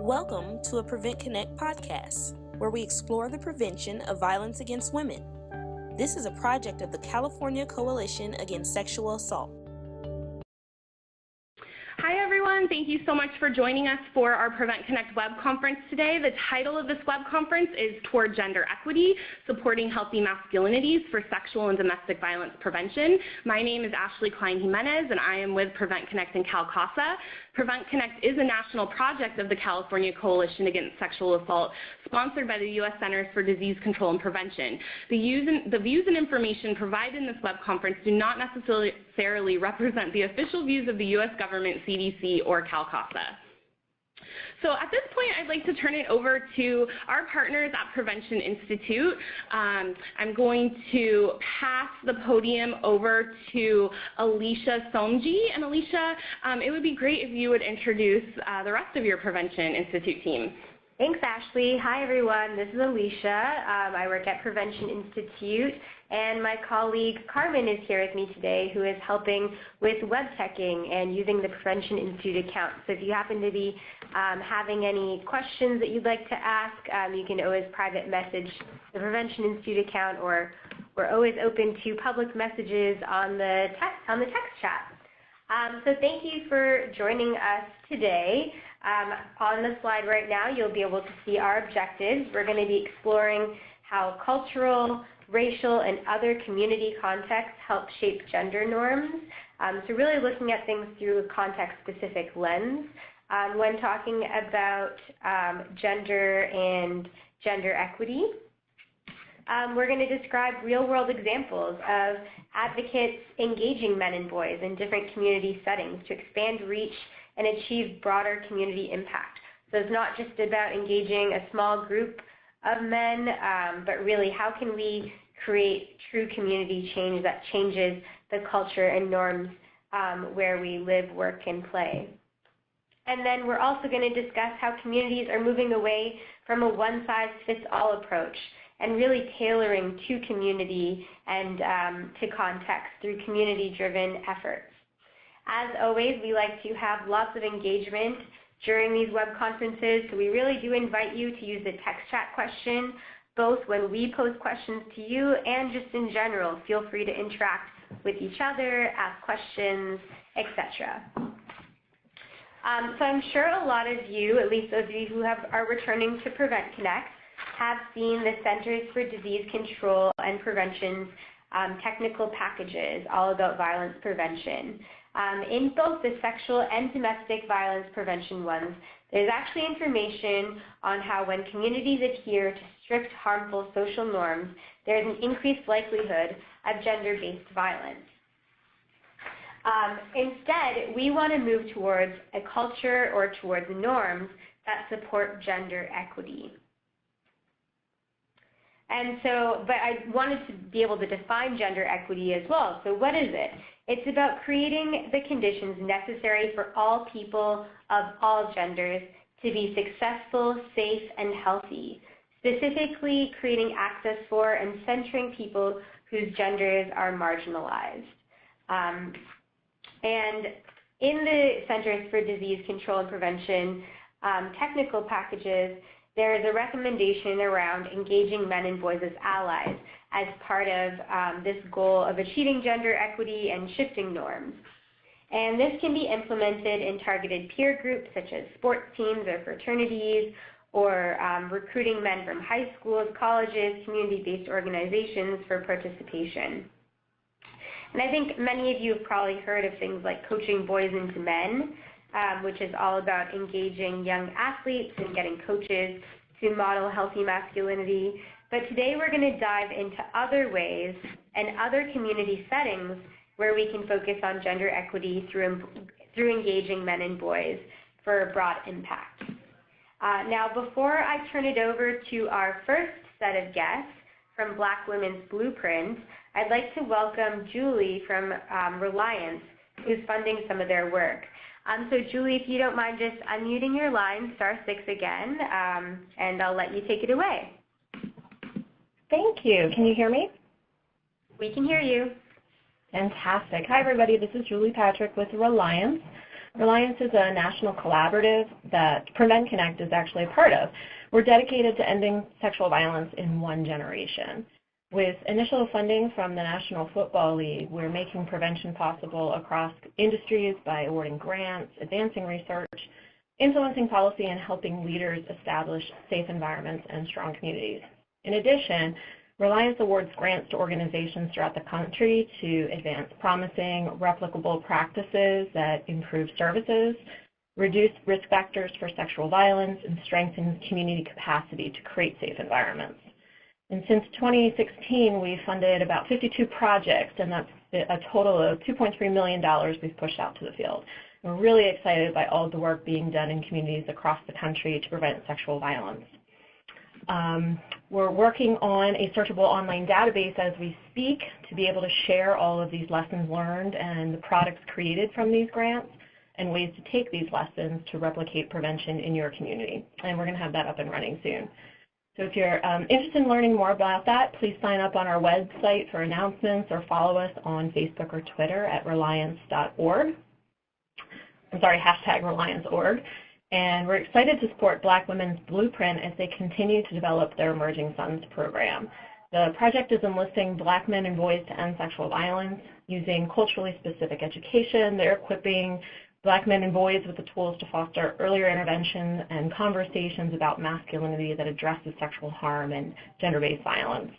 Welcome to a Prevent Connect podcast, where we explore the prevention of violence against women. This is a project of the California Coalition Against Sexual Assault. Hi everyone, thank you so much for joining us for our Prevent Connect web conference today. The title of this web conference is Toward Gender Equity, Supporting Healthy Masculinities for Sexual and Domestic Violence Prevention. My name is Ashley Klein-Jimenez and I am with Prevent Connect in Cal CASA. Prevent Connect is a national project of the California Coalition Against Sexual Assault, sponsored by the U.S. Centers for Disease Control and Prevention. The views and information provided in this web conference do not necessarily represent the official views of the U.S. government, CDC, or Cal CASA. So at this point, I'd like to turn it over to our partners at Prevention Institute. I'm going to pass the podium over to Alicia Somji. And Alicia, it would be great if you would introduce the rest of your Prevention Institute team. Thanks, Ashley. Hi, everyone. This is Alicia. I work at Prevention Institute, and my colleague Carmen is here with me today, who is helping with web teching and using the Prevention Institute account. So if you happen to be having any questions that you'd like to ask, you can always private message the Prevention Institute account, or we're always open to public messages on the text chat. So thank you for joining us today. On the slide right now, you'll be able to see our objectives. We're going to be exploring how cultural, racial, and other community contexts help shape gender norms. So really looking at things through a context-specific lens. When talking about gender and gender equity, we're going to describe real-world examples of advocates engaging men and boys in different community settings to expand reach and achieve broader community impact. So it's not just about engaging a small group of men, but really how can we create true community change that changes the culture and norms where we live, work, and play. And then we're also going to discuss how communities are moving away from a one-size-fits-all approach and really tailoring to community and to context through community-driven efforts. As always, we like to have lots of engagement during these web conferences, so we really do invite you to use the text chat question, both when we pose questions to you and just in general. Feel free to interact with each other, ask questions, etc. So I'm sure a lot of you, at least those of you who are returning to Prevent Connect, have seen the Centers for Disease Control and Prevention's technical packages all about violence prevention. In both the sexual and domestic violence prevention ones, there's actually information on how when communities adhere to strict, harmful social norms, there's an increased likelihood of gender-based violence. Instead, we want to move towards a culture or towards norms that support gender equity. And so, but I wanted to be able to define gender equity as well. So what is it? It's about creating the conditions necessary for all people of all genders to be successful, safe, and healthy, specifically creating access for and centering people whose genders are marginalized. And in the Centers for Disease Control and Prevention technical packages, there is a recommendation around engaging men and boys as allies as part of this goal of achieving gender equity and shifting norms. And this can be implemented in targeted peer groups such as sports teams or fraternities, or recruiting men from high schools, colleges, community-based organizations for participation. And I think many of you have probably heard of things like coaching boys into men, which is all about engaging young athletes and getting coaches to model healthy masculinity. But today we're going to dive into other ways and other community settings where we can focus on gender equity through engaging men and boys for a broad impact. Now, before I turn it over to our first set of guests from Black Women's Blueprint, I'd like to welcome Julie from Raliance, who's funding some of their work. So Julie, if you don't mind just unmuting your line, *6 again, and I'll let you take it away. Thank you. Can you hear me? We can hear you. Fantastic. Hi, everybody. This is Julie Patrick with Raliance. Raliance is a national collaborative that Prevent Connect is actually a part of. We're dedicated to ending sexual violence in one generation. With initial funding from the National Football League, we're making prevention possible across industries by awarding grants, advancing research, influencing policy, and helping leaders establish safe environments and strong communities. In addition, Raliance awards grants to organizations throughout the country to advance promising, replicable practices that improve services, reduce risk factors for sexual violence, and strengthen community capacity to create safe environments. And since 2016, we've funded about 52 projects, and that's a total of $2.3 million we've pushed out to the field. We're really excited by all the work being done in communities across the country to prevent sexual violence. We're working on a searchable online database as we speak to be able to share all of these lessons learned and the products created from these grants and ways to take these lessons to replicate prevention in your community. And we're going to have that up and running soon. So if you're interested in learning more about that, please sign up on our website for announcements or follow us on Facebook or Twitter at Raliance.org. I'm sorry, #Raliance.org. And we're excited to support Black Women's Blueprint as they continue to develop their Emerging Sons program. The project is enlisting Black men and boys to end sexual violence using culturally specific education. They're equipping Black men and boys with the tools to foster earlier intervention and conversations about masculinity that addresses sexual harm and gender-based violence.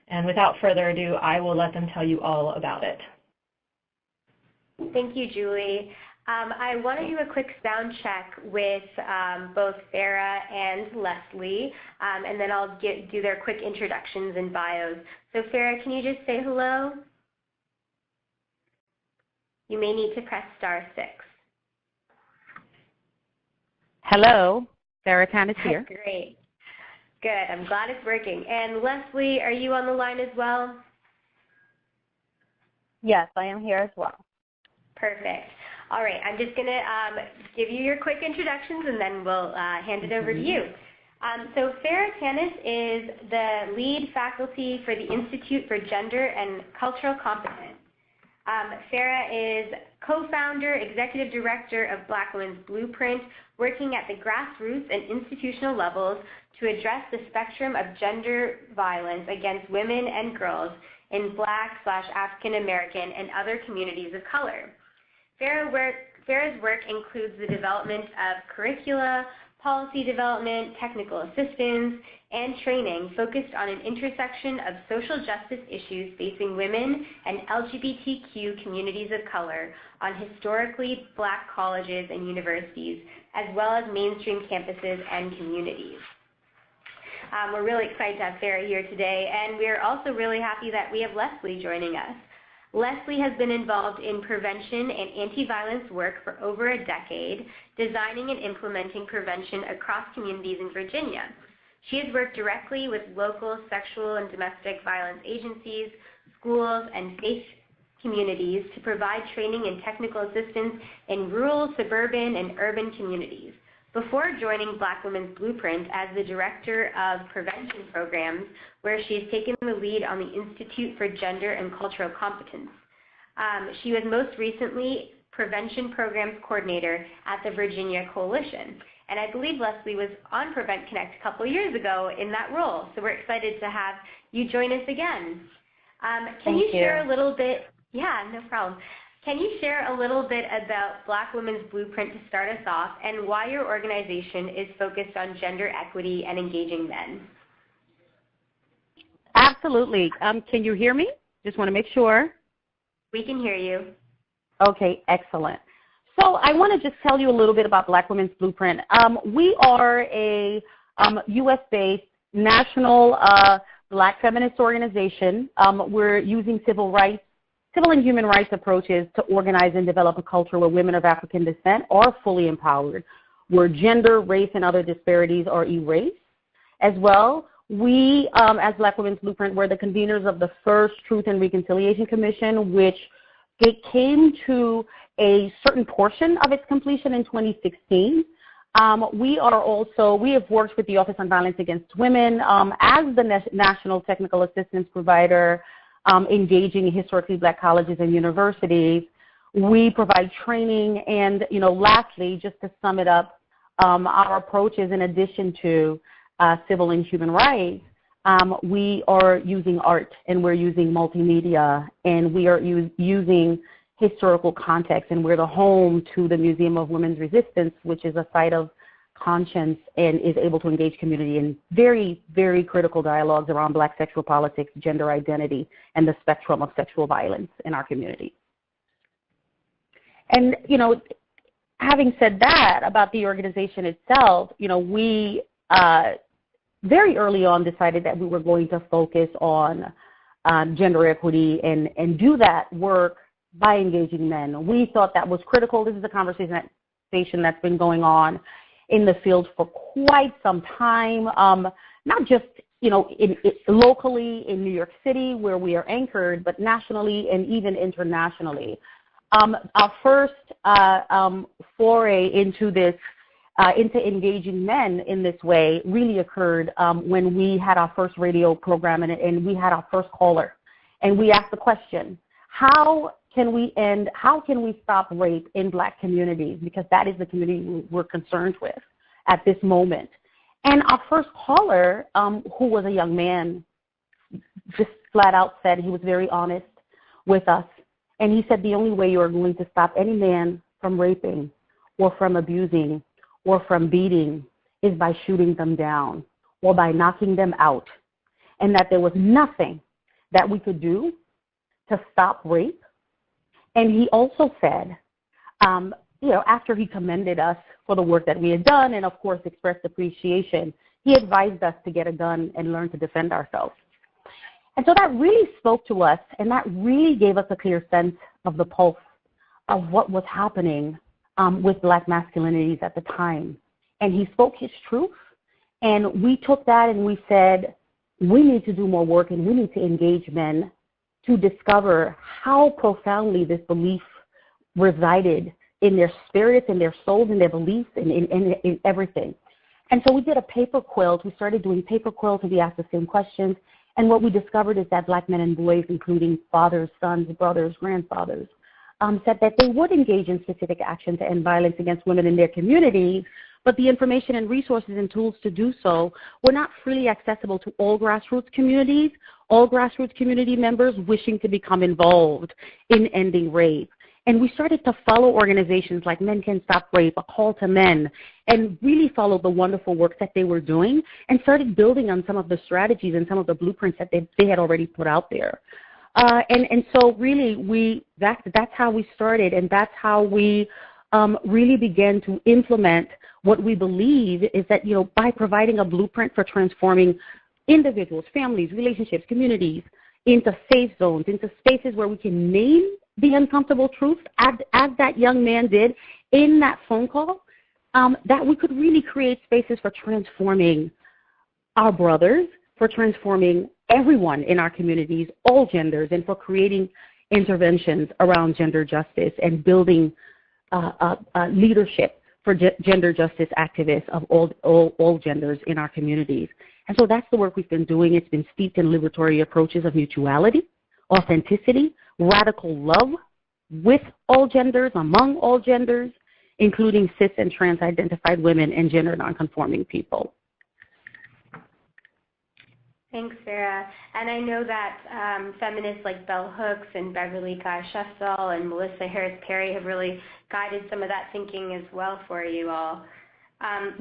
And without further ado, I will let them tell you all about it. Thank you, Julie. I want to do a quick sound check with both Farah and Leslie, and then I'll do their quick introductions and bios. So Farah, can you just say hello? You may need to press *6. Hello, Farah Khan is here. Great. Good. I'm glad it's working. And Leslie, are you on the line as well? Yes, I am here as well. Perfect. All right, I'm just going to give you your quick introductions, and then we'll hand it over to you. So Farah Tanis is the lead faculty for the Institute for Gender and Cultural Competence. Farah is co-founder, executive director of Black Women's Blueprint, working at the grassroots and institutional levels to address the spectrum of gender violence against women and girls in Black/African American and other communities of color. Farah's work includes the development of curricula, policy development, technical assistance, and training focused on an intersection of social justice issues facing women and LGBTQ communities of color on historically Black colleges and universities, as well as mainstream campuses and communities. We're really excited to have Farah here today, and we're also really happy that we have Leslie joining us. Leslie has been involved in prevention and anti-violence work for over a decade, designing and implementing prevention across communities in Virginia. She has worked directly with local sexual and domestic violence agencies, schools, and faith communities to provide training and technical assistance in rural, suburban, and urban communities. Before joining Black Women's Blueprint as the Director of Prevention Programs, where she has taken the lead on the Institute for Gender and Cultural Competence. She was most recently Prevention Programs Coordinator at the Virginia Coalition. And I believe Leslie was on Prevent Connect a couple years ago in that role, so we're excited to have you join us again. Can you share a little bit? Yeah, no problem. Can you share a little bit about Black Women's Blueprint to start us off and why your organization is focused on gender equity and engaging men? Absolutely. Can you hear me? Just want to make sure. We can hear you. Okay, excellent. So I want to just tell you a little bit about Black Women's Blueprint. We are a U.S.-based national Black feminist organization. We're using civil and human rights approaches to organize and develop a culture where women of African descent are fully empowered, where gender, race, and other disparities are erased. As well, we, as Black Women's Blueprint, were the conveners of the first Truth and Reconciliation Commission, which came to a certain portion of its completion in 2016. We have worked with the Office on Violence Against Women as the National Technical Assistance Provider, engaging in historically Black colleges and universities. We provide training, and, lastly, just to sum it up, our approach is, in addition to civil and human rights, we are using art, and we're using multimedia, and we are using historical context, and we're the home to the Museum of Women's Resistance, which is a site of conscience and is able to engage community in very, very critical dialogues around Black sexual politics, gender identity, and the spectrum of sexual violence in our community. And, having said that about the organization itself, we very early on decided that we were going to focus on gender equity and do that work by engaging men. We thought that was critical. This is a conversation that's been going on in the field for quite some time, not just locally in New York City where we are anchored, but nationally and even internationally. Our first foray into this, into engaging men in this way, really occurred when we had our first radio program and we had our first caller, and we asked the question: how can we stop rape in Black communities? Because that is the community we're concerned with at this moment. And our first caller, who was a young man, just flat out said, he was very honest with us, and he said the only way you are going to stop any man from raping or from abusing or from beating is by shooting them down or by knocking them out, and that there was nothing that we could do to stop rape. And he also said, after he commended us for the work that we had done and, of course, expressed appreciation, he advised us to get a gun and learn to defend ourselves. And so that really spoke to us, and that really gave us a clear sense of the pulse of what was happening with Black masculinities at the time. And he spoke his truth, and we took that and we said, we need to do more work and we need to engage men to discover how profoundly this belief resided in their spirits, in their souls, in their beliefs, in everything. And so we did a paper quilt. We started doing paper quilts, and we asked the same questions. And what we discovered is that Black men and boys, including fathers, sons, brothers, grandfathers, said that they would engage in specific action to end violence against women in their communities, but the information and resources and tools to do so were not freely accessible to all grassroots communities, all grassroots community members wishing to become involved in ending rape. And we started to follow organizations like Men Can Stop Rape, A Call to Men, and really followed the wonderful work that they were doing and started building on some of the strategies and some of the blueprints that they had already put out there. And so really that's how we started, and that's how we really began to implement what we believe is that, by providing a blueprint for transforming individuals, families, relationships, communities into safe zones, into spaces where we can name the uncomfortable truth, as that young man did in that phone call, that we could really create spaces for transforming our brothers, for transforming everyone in our communities, all genders, and for creating interventions around gender justice and building leadership for gender justice activists of all genders in our communities. And so that's the work we've been doing. It's been steeped in liberatory approaches of mutuality, authenticity, radical love with all genders, among all genders, including cis and trans-identified women and gender nonconforming people. Thanks, Sarah. And I know that feminists like Bell Hooks and Beverly Guy-Sheftel and Melissa Harris-Perry have really guided some of that thinking as well for you all.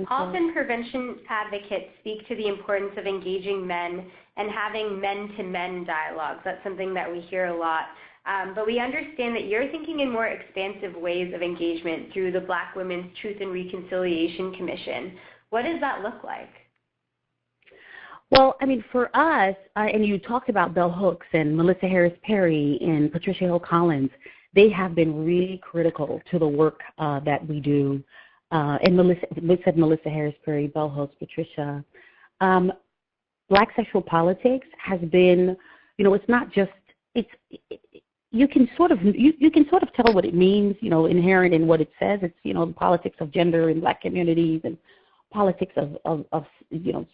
Often prevention advocates speak to the importance of engaging men and having men-to-men dialogues. That's something that we hear a lot. But we understand that you're thinking in more expansive ways of engagement through the Black Women's Truth and Reconciliation Commission. What does that look like? Well, I mean, for us, and you talked about Bell Hooks and Melissa Harris-Perry and Patricia Hill Collins, they have been really critical to the work that we do. And Melissa Harris-Perry, Bell Hooks, Patricia. Black sexual politics has been, it's not just, you can sort of tell what it means, inherent in what it says. It's, the politics of gender in Black communities and politics of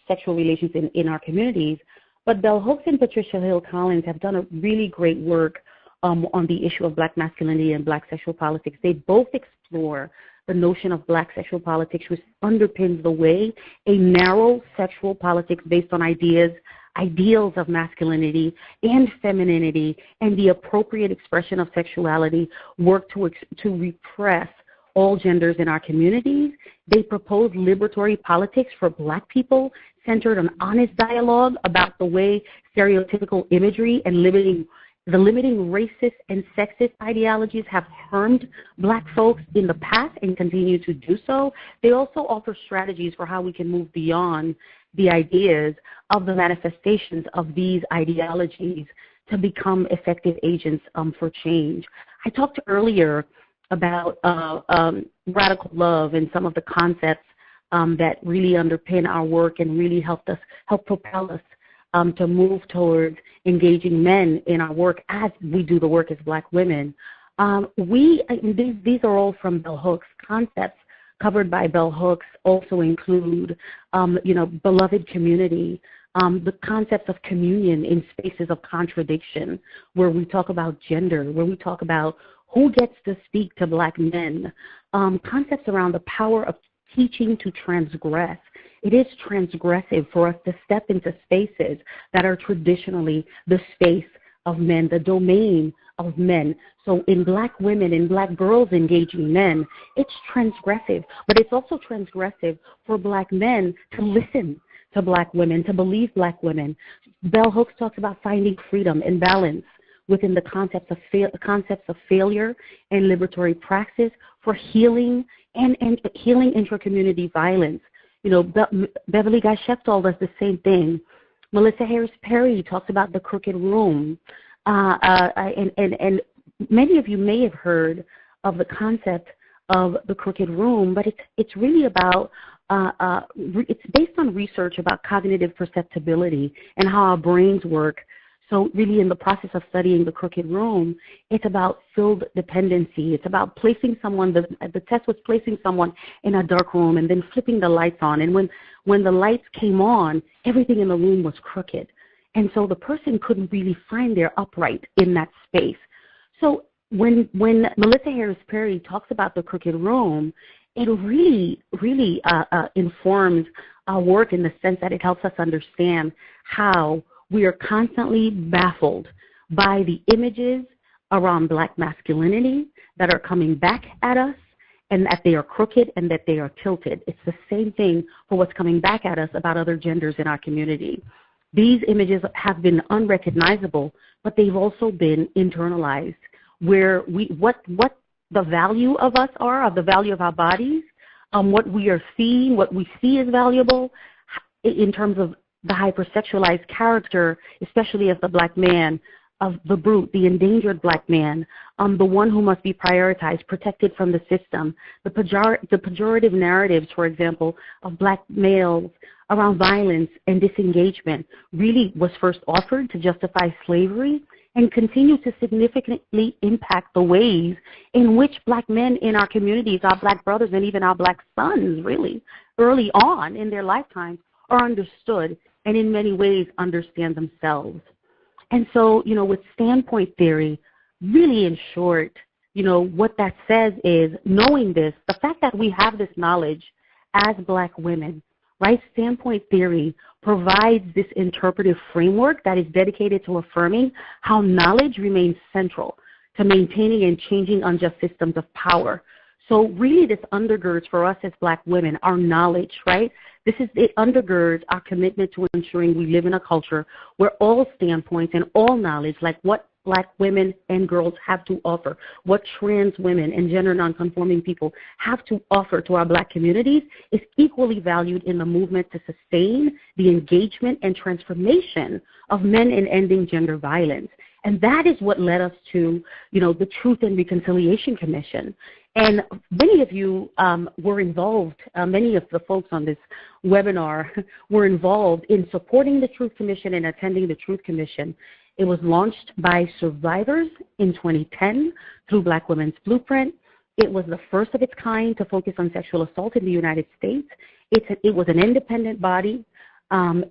sexual relations in our communities. But Bell Hooks and Patricia Hill Collins have done a really great work on the issue of Black masculinity and Black sexual politics. They both explore the notion of Black sexual politics, which underpins the way a narrow sexual politics based on ideals of masculinity and femininity and the appropriate expression of sexuality work to repress all genders in our communities. They propose liberatory politics for Black people centered on honest dialogue about the way stereotypical imagery and the limiting racist and sexist ideologies have harmed Black folks in the past and continue to do so. They also offer strategies for how we can move beyond the ideas of the manifestations of these ideologies to become effective agents for change. I talked earlier about radical love and some of the concepts that really underpin our work and really help propel us to move towards engaging men in our work as we do the work as Black women. These are all from Bell Hooks. Concepts covered by Bell Hooks also include, beloved community, the concepts of communion in spaces of contradiction, where we talk about gender, where we talk about who gets to speak to Black men, concepts around the power of teaching to transgress. It is transgressive for us to step into spaces that are traditionally the space of men, the domain of men. So in Black women and Black girls engaging men, it's transgressive, but it's also transgressive for Black men to listen to Black women, to believe Black women. Bell Hooks talks about finding freedom and balance within the concepts of failure and liberatory praxis for healing and healing intra-community violence. Beverly Guy-Sheftall does the same thing. Melissa Harris Perry talks about the crooked room. And many of you may have heard of the concept of the crooked room, but it's really about, it's based on research about cognitive perceptibility and how our brains work. So really in the process of studying the crooked room, it's about filled dependency. It's about placing someone, the test was placing someone in a dark room and then flipping the lights on. And when the lights came on, everything in the room was crooked. And so the person couldn't really find their upright in that space. So when Melissa Harris Perry talks about the crooked room, it really informs our work in the sense that it helps us understand how we are constantly baffled by the images around Black masculinity that are coming back at us, and that they are crooked and that they are tilted. It's the same thing for what's coming back at us about other genders in our community. These images have been unrecognizable, but they've also been internalized, where what the value of us are, of the value of our bodies, what we are seeing, what we see is valuable in terms of the hypersexualized character, especially as the Black man, of the brute, the endangered Black man, the one who must be prioritized, protected from the system. The pejorative narratives, for example, of Black males around violence and disengagement really was first offered to justify slavery and continue to significantly impact the ways in which Black men in our communities, our Black brothers and even our Black sons really, early on in their lifetimes, are understood and in many ways understand themselves. And so, with standpoint theory, really in short, what that says is, knowing this, the fact that we have this knowledge as Black women, right? Standpoint theory provides this interpretive framework that is dedicated to affirming how knowledge remains central to maintaining and changing unjust systems of power. So really this undergirds for us as Black women our knowledge, right? It undergirds our commitment to ensuring we live in a culture where all standpoints and all knowledge, like what Black women and girls have to offer, what trans women and gender nonconforming people have to offer to our Black communities, is equally valued in the movement to sustain the engagement and transformation of men in ending gender violence. And that is what led us to, the Truth and Reconciliation Commission. And many of you were involved, many of the folks on this webinar were involved in supporting the Truth Commission and attending the Truth Commission. It was launched by survivors in 2010 through Black Women's Blueprint. It was the first of its kind to focus on sexual assault in the United States. It was an independent body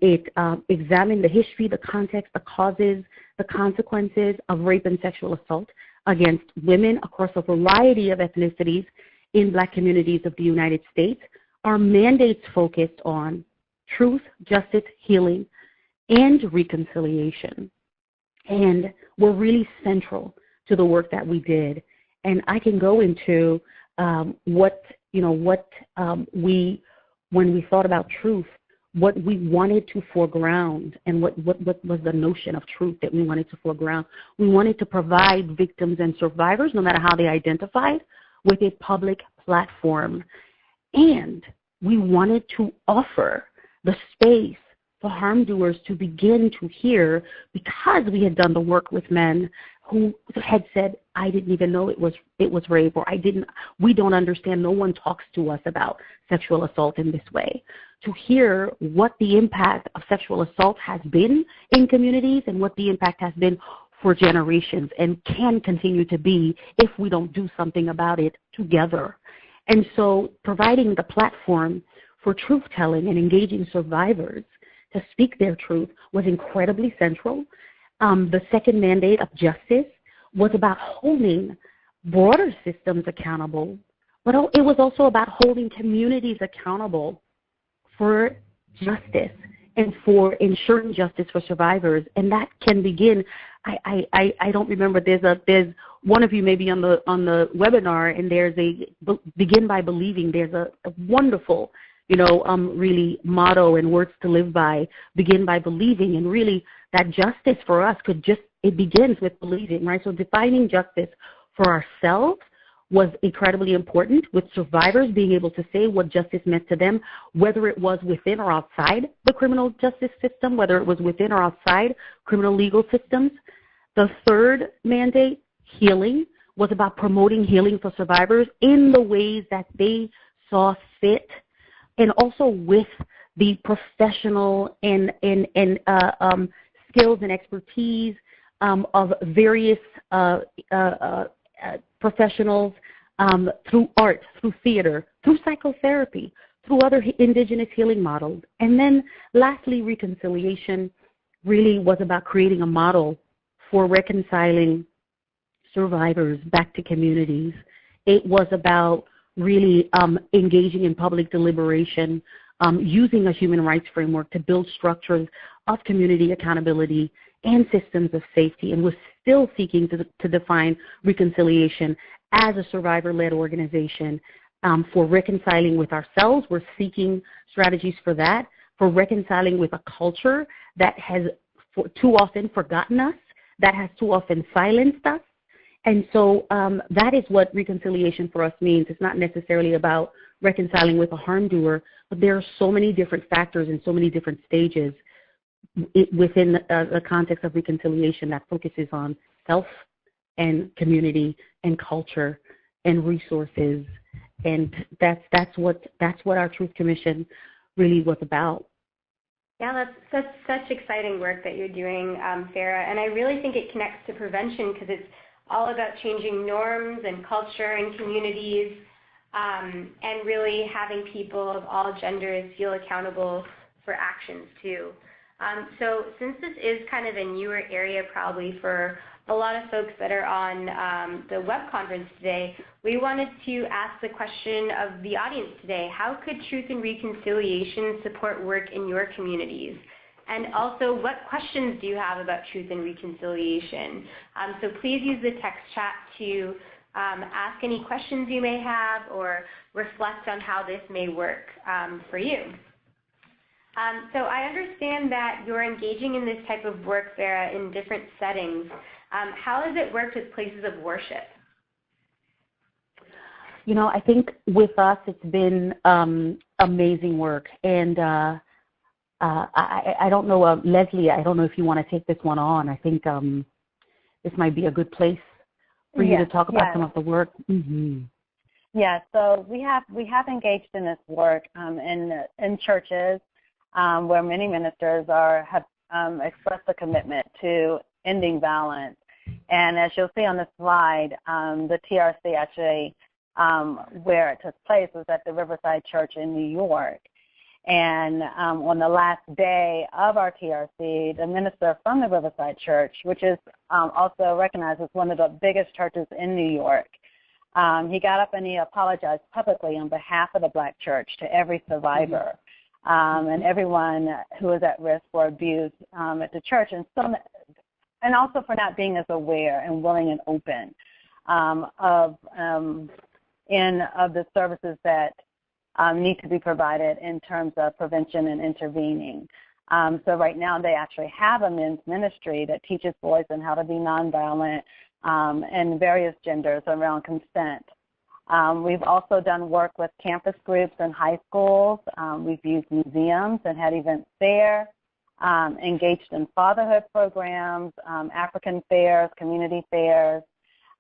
It examined the history, the context, the causes, the consequences of rape and sexual assault against women across a variety of ethnicities in Black communities of the United States. Our mandates focused on truth, justice, healing, and reconciliation, and were really central to the work that we did. And I can go into when we thought about truth, what we wanted to foreground, and what was the notion of truth that we wanted to foreground. We wanted to provide victims and survivors, no matter how they identified, with a public platform. And we wanted to offer the space for harm doers to begin to hear, because we had done the work with men who had said, I didn't even know it was rape, or we don't understand, no one talks to us about sexual assault in this way. To hear what the impact of sexual assault has been in communities and what the impact has been for generations and can continue to be if we don't do something about it together. And so providing the platform for truth-telling and engaging survivors to speak their truth was incredibly central. The second mandate of justice was about holding broader systems accountable, but it was also about holding communities accountable for justice and for ensuring justice for survivors. And that can begin. I don't remember. There's one of you maybe on the webinar, and there's a begin by believing. There's a wonderful, really motto and words to live by. Begin by believing, and really that justice for us it begins with believing, right? So defining justice for ourselves was incredibly important, with survivors being able to say what justice meant to them, whether it was within or outside the criminal justice system, whether it was within or outside criminal legal systems. The third mandate, healing, was about promoting healing for survivors in the ways that they saw fit, and also with the professional and skills and expertise of various professionals, through art, through theater, through psychotherapy, through other indigenous healing models. And then lastly, reconciliation really was about creating a model for reconciling survivors back to communities. It was about really engaging in public deliberation, using a human rights framework to build structures of community accountability and systems of safety. And we're still seeking to define reconciliation as a survivor-led organization. For reconciling with ourselves, we're seeking strategies for that. For reconciling with a culture that has too often forgotten us, that has too often silenced us. And so that is what reconciliation for us means. It's not necessarily about reconciling with a harm doer, but there are so many different factors and so many different stages within the context of reconciliation that focuses on self and community and culture and resources. And that's what our Truth Commission really was about. Yeah, that's such exciting work that you're doing, Farah. And I really think it connects to prevention, because it's all about changing norms and culture and communities, and really having people of all genders feel accountable for actions too. So since this is kind of a newer area probably for a lot of folks that are on the web conference today, we wanted to ask the question of the audience today: how could truth and reconciliation support work in your communities? And also, what questions do you have about truth and reconciliation? So please use the text chat to ask any questions you may have or reflect on how this may work for you. So I understand that you're engaging in this type of work, Farah, in different settings. How has it worked with places of worship? I think with us it's been amazing work. And I don't know, Leslie, I don't know if you want to take this one on. I think this might be a good place for you to talk about some of the work. Mm-hmm. Yeah, so we have engaged in this work in churches where many ministers have expressed a commitment to ending violence. And as you'll see on the slide, the TRC actually, where it took place was at the Riverside Church in New York. And on the last day of our TRC, the minister from the Riverside Church, which is also recognized as one of the biggest churches in New York, he got up and he apologized publicly on behalf of the Black church to every survivor and everyone who was at risk for abuse at the church, and also for not being as aware and willing and open of the services that need to be provided in terms of prevention and intervening. So right now they actually have a men's ministry that teaches boys on how to be nonviolent and various genders around consent. We've also done work with campus groups in high schools. We've used museums and had events there, engaged in fatherhood programs, African fairs, community fairs,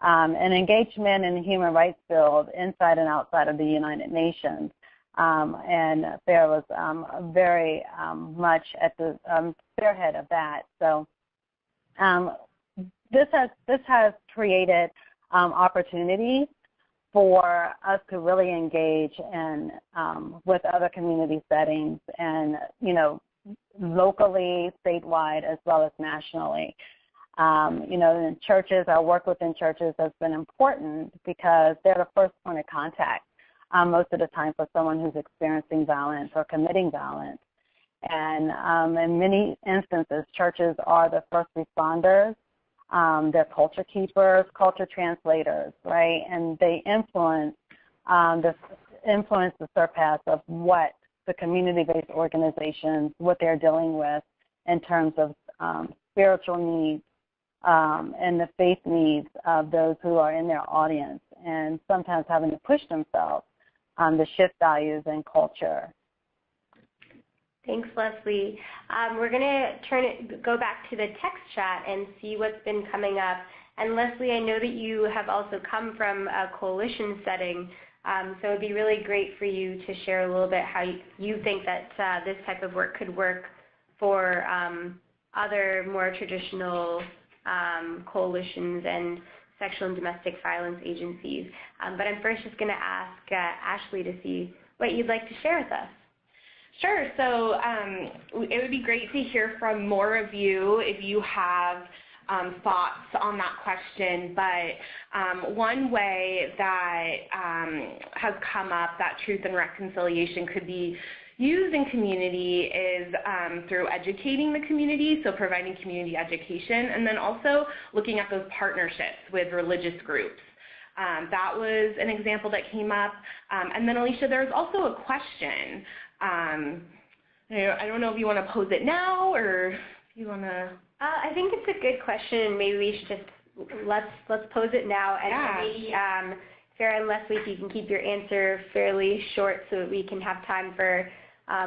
and engagement in the human rights field inside and outside of the United Nations. And FAIR was very much at the spearhead of that. So this has created opportunities for us to really engage in with other community settings, and locally, statewide, as well as nationally. In churches, our work within churches has been important because they're the first point of contact most of the time for someone who's experiencing violence or committing violence. And in many instances, churches are the first responders. They're culture keepers, culture translators, right? And they influence the surpass of what the community-based organizations, what they're dealing with in terms of spiritual needs and the faith needs of those who are in their audience, and sometimes having to push themselves to shift values and culture. Thanks, Leslie. We're going to go back to the text chat and see what's been coming up. And Leslie, I know that you have also come from a coalition setting, so it would be really great for you to share a little bit how you think that this type of work could work for other more traditional coalitions and sexual and domestic violence agencies. But I'm first just going to ask Ashley to see what you'd like to share with us. Sure. So it would be great to hear from more of you if you have thoughts on that question. But one way that has come up that truth and reconciliation could be used in community is through educating the community, so providing community education, and then also looking at those partnerships with religious groups. That was an example that came up. And then, Alicia, there's also a question. I don't know if you want to pose it now or if you want to. I think it's a good question. Maybe we should just let's pose it now, and maybe Farah and Leslie, if you can keep your answer fairly short so that we can have time for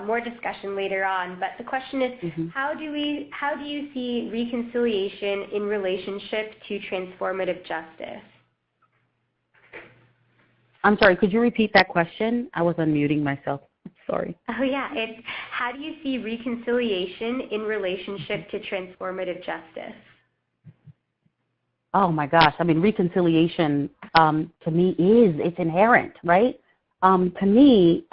more discussion later on. But the question is, how do you see reconciliation in relationship to transformative justice? I'm sorry, could you repeat that question? I was unmuting myself. Sorry. Oh, yeah. It's how do you see reconciliation in relationship to transformative justice? Oh, my gosh. I mean, reconciliation to me it's inherent, right? To me,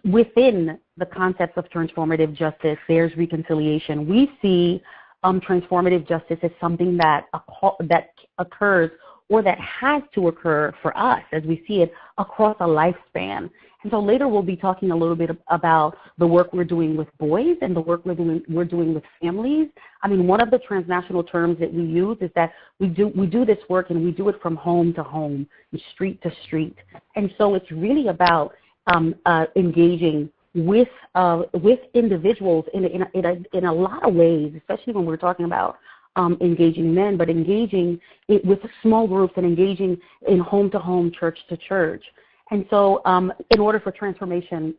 within the concepts of transformative justice, there's reconciliation. We see transformative justice as something that occurs or that has to occur for us as we see it across a lifespan. And so later we'll be talking a little bit about the work we're doing with boys and the work we're doing with families. I mean, one of the transnational terms that we use is that we do this work and we do it from home to home, street to street. And so it's really about engaging with individuals in a lot of ways, especially when we're talking about engaging men, but engaging with small groups and engaging in home-to-home, church-to-church. And so in order for transformation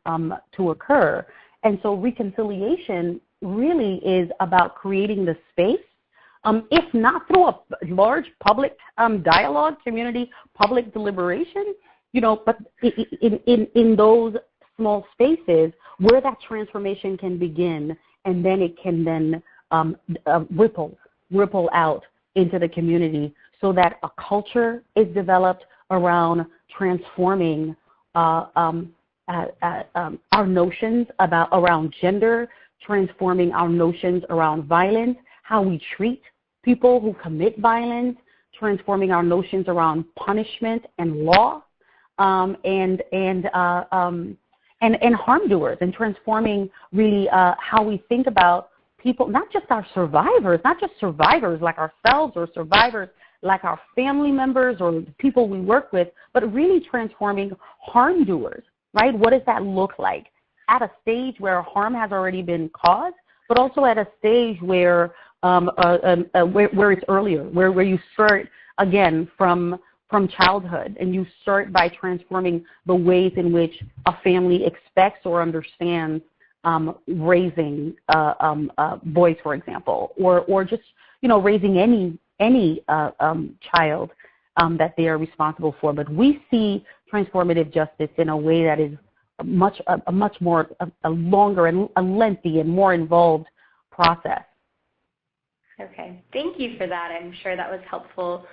to occur, and so reconciliation really is about creating the space, if not through a large public dialogue, community, public deliberation, but in those small spaces where that transformation can begin, and then it can then ripple out into the community so that a culture is developed around transforming our notions around gender, transforming our notions around violence, how we treat people who commit violence, transforming our notions around punishment and law, and harm doers, and transforming really how we think about people, not just our survivors, not just survivors like ourselves or survivors like our family members or people we work with, but really transforming harm doers, right? What does that look like at a stage where harm has already been caused, but also at a stage where it's earlier, where you start again from childhood, and you start by transforming the ways in which a family expects or understands raising boys, for example, or just raising any child that they are responsible for. But we see transformative justice in a way that is a much more longer and a lengthy and more involved process. Okay, thank you for that. I'm sure that was helpful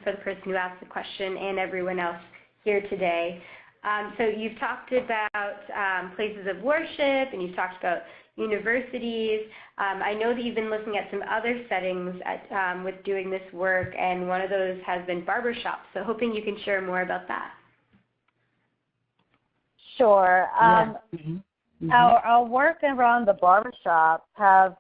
for the person who asked the question and everyone else here today. So you've talked about places of worship, and you've talked about universities. I know that you've been looking at some other settings with doing this work, and one of those has been barbershops. So hoping you can share more about that. Sure. Yeah. Our work around the barbershop have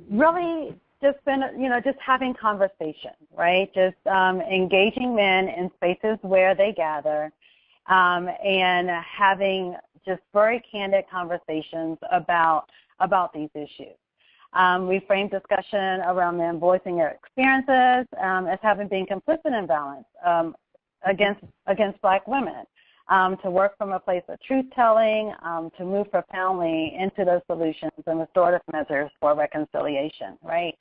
really just been, just having conversation, right? Just engaging men in spaces where they gather, and having just very candid conversations about these issues. We frame discussion around them voicing their experiences as having been complicit in violence against Black women, to work from a place of truth-telling, to move profoundly into those solutions and restorative measures for reconciliation, right?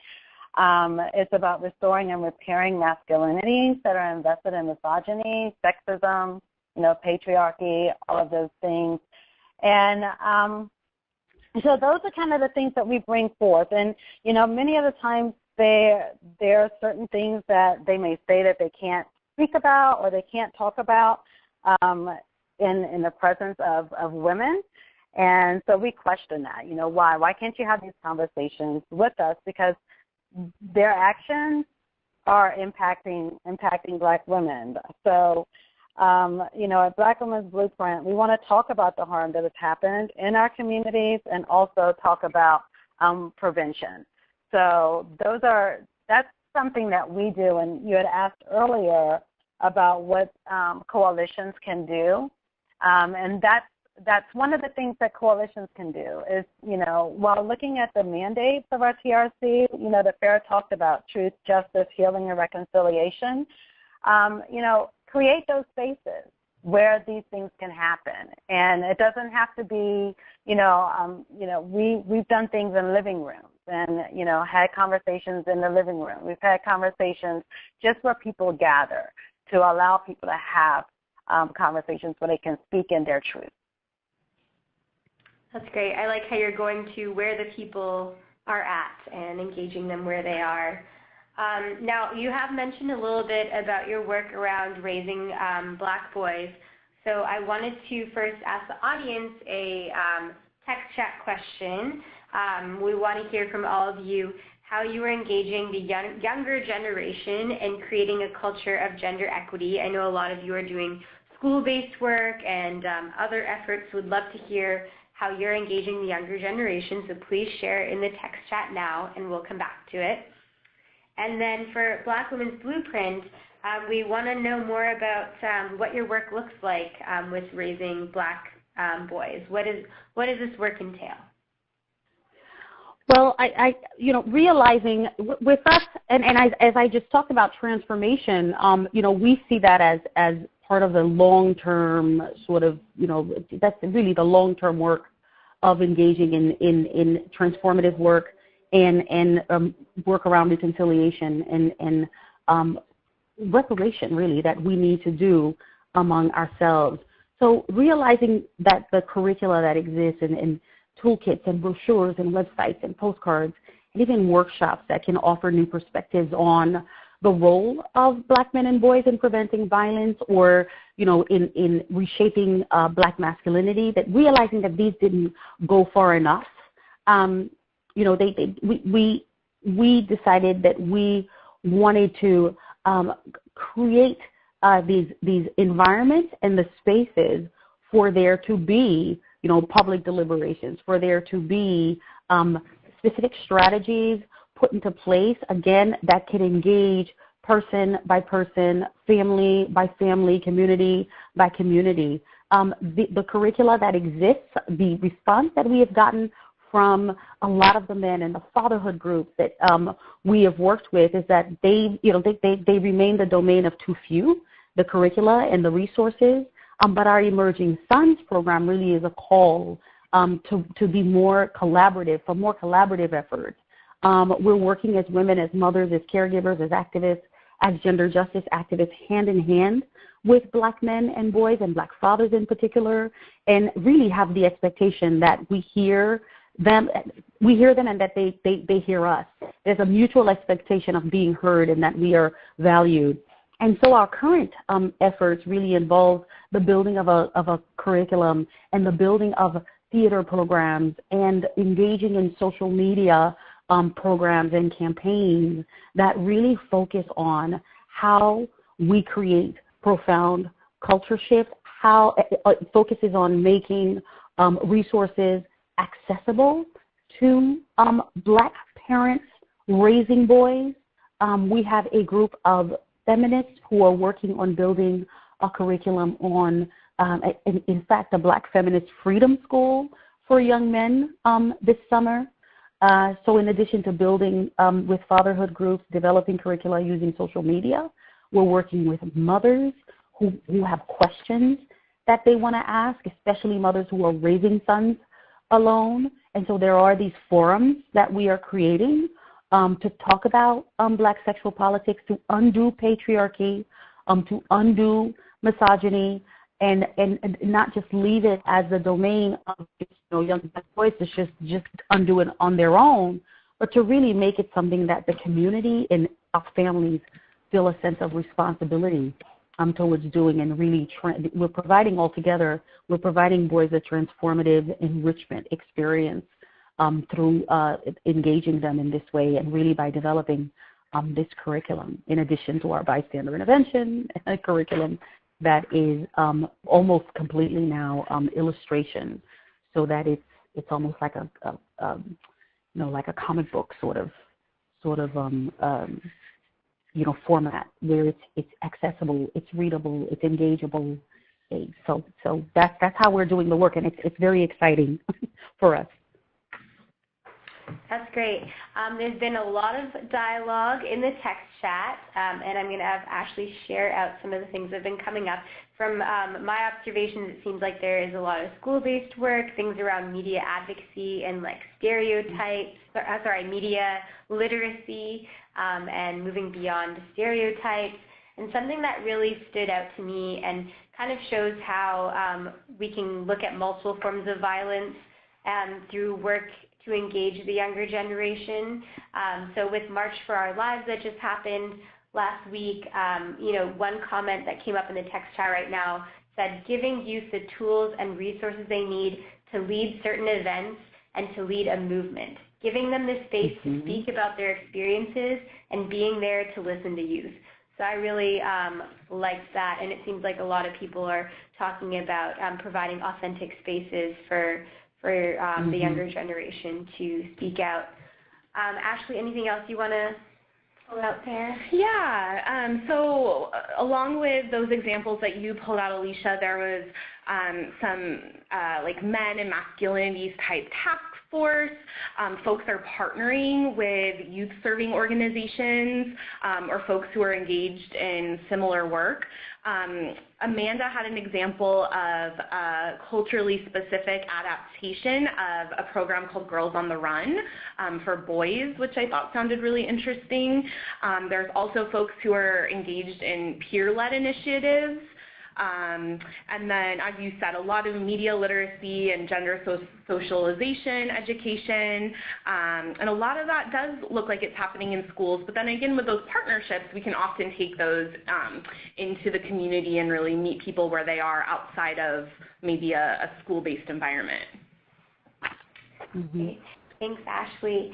It's about restoring and repairing masculinities that are invested in misogyny, sexism, patriarchy, all of those things. And so those are kind of the things that we bring forth. And, many of the times there are certain things that they may say that they can't speak about or they can't talk about in the presence of women. And so we question that, why can't you have these conversations with us? Because their actions are impacting Black women. So, at Black Women's Blueprint, we want to talk about the harm that has happened in our communities and also talk about prevention. So that's something that we do. And you had asked earlier about what coalitions can do. And that's one of the things that coalitions can do is, while looking at the mandates of our TRC, that FAIR talked about truth, justice, healing, and reconciliation, create those spaces where these things can happen. And it doesn't have to be, we've done things in living rooms and, had conversations in the living room. We've had conversations just where people gather to allow people to have conversations where they can speak in their truth. That's great. I like how you're going to where the people are at and engaging them where they are. Now, you have mentioned a little bit about your work around raising Black boys. So I wanted to first ask the audience a text chat question. We want to hear from all of you how you are engaging the younger generation and creating a culture of gender equity. I know a lot of you are doing school-based work and other efforts. Would love to hear how you're engaging the younger generation, so please share in the text chat now, and we'll come back to it. And then for Black Women's Blueprint, we want to know more about what your work looks like with raising Black boys. What does this work entail? Well, I realizing with us, and as I just talked about transformation, we see that as part of the long-term sort of, that's really the long-term work of engaging in transformative work and work around reconciliation and reparation, really, that we need to do among ourselves. So realizing that the curricula that exists and toolkits and brochures and websites and postcards and even workshops that can offer new perspectives on the role of Black men and boys in preventing violence or, in reshaping Black masculinity, that realizing that these didn't go far enough, we decided that we wanted to create these environments and the spaces for there to be, public deliberations, for there to be specific strategies put into place, again, that can engage person by person, family by family, community by community. The curricula that exists, the response that we have gotten from a lot of the men and the fatherhood groups that we have worked with is that they remain the domain of too few, the curricula and the resources. But our Emerging Sons program really is a call to be more collaborative, for more collaborative efforts. We're working as women, as mothers, as caregivers, as activists, as gender justice activists, hand in hand with Black men and boys and Black fathers in particular, and really have the expectation that we hear them and that they hear us. There's a mutual expectation of being heard and that we are valued. And so our current efforts really involve the building of a curriculum and the building of theater programs and engaging in social media programs and campaigns that really focus on how we create profound culture shift, how it focuses on making resources accessible to Black parents raising boys. We have a group of feminists who are working on building a curriculum on, in fact, a Black feminist freedom school for young men this summer. So in addition to building with fatherhood groups, developing curricula using social media, we're working with mothers who have questions that they want to ask, especially mothers who are raising sons alone. And so there are these forums that we are creating to talk about Black sexual politics, to undo patriarchy, to undo misogyny, and not just leave it as the domain of young Black boys to just undo it on their own, but to really make it something that the community and our families feel a sense of responsibility towards doing, and really we're providing boys a transformative enrichment experience through engaging them in this way, and really by developing this curriculum, in addition to our bystander intervention curriculum that is almost completely now illustration, so that it's almost like like a comic book sort of format where it's accessible, it's readable, it's engageable. So that's how we're doing the work, and it's very exciting for us. That's great. There's been a lot of dialogue in the text chat, and I'm going to have Ashley share out some of the things that have been coming up. From my observations, it seems like there is a lot of school-based work, things around media advocacy and media literacy, and moving beyond stereotypes. And something that really stood out to me and kind of shows how we can look at multiple forms of violence through work to engage the younger generation. So with March for Our Lives that just happened last week, one comment that came up in the text chat right now said, giving youth the tools and resources they need to lead certain events and to lead a movement, giving them the space to speak about their experiences and being there to listen to youth. So I really liked that, and it seems like a lot of people are talking about providing authentic spaces for the younger generation to speak out. Ashley, anything else you want to pull out there? Yeah, so along with those examples that you pulled out, Alicia, there was some men and masculinities type task force. Folks are partnering with youth serving organizations or folks who are engaged in similar work. Amanda had an example of a culturally specific adaptation of a program called Girls on the Run for boys, which I thought sounded really interesting. There's also folks who are engaged in peer-led initiatives And then, as you said, a lot of media literacy and gender socialization education, and a lot of that does look like it's happening in schools. But then again, with those partnerships, we can often take those into the community and really meet people where they are outside of maybe a school-based environment. Mm-hmm. Thanks, Ashley.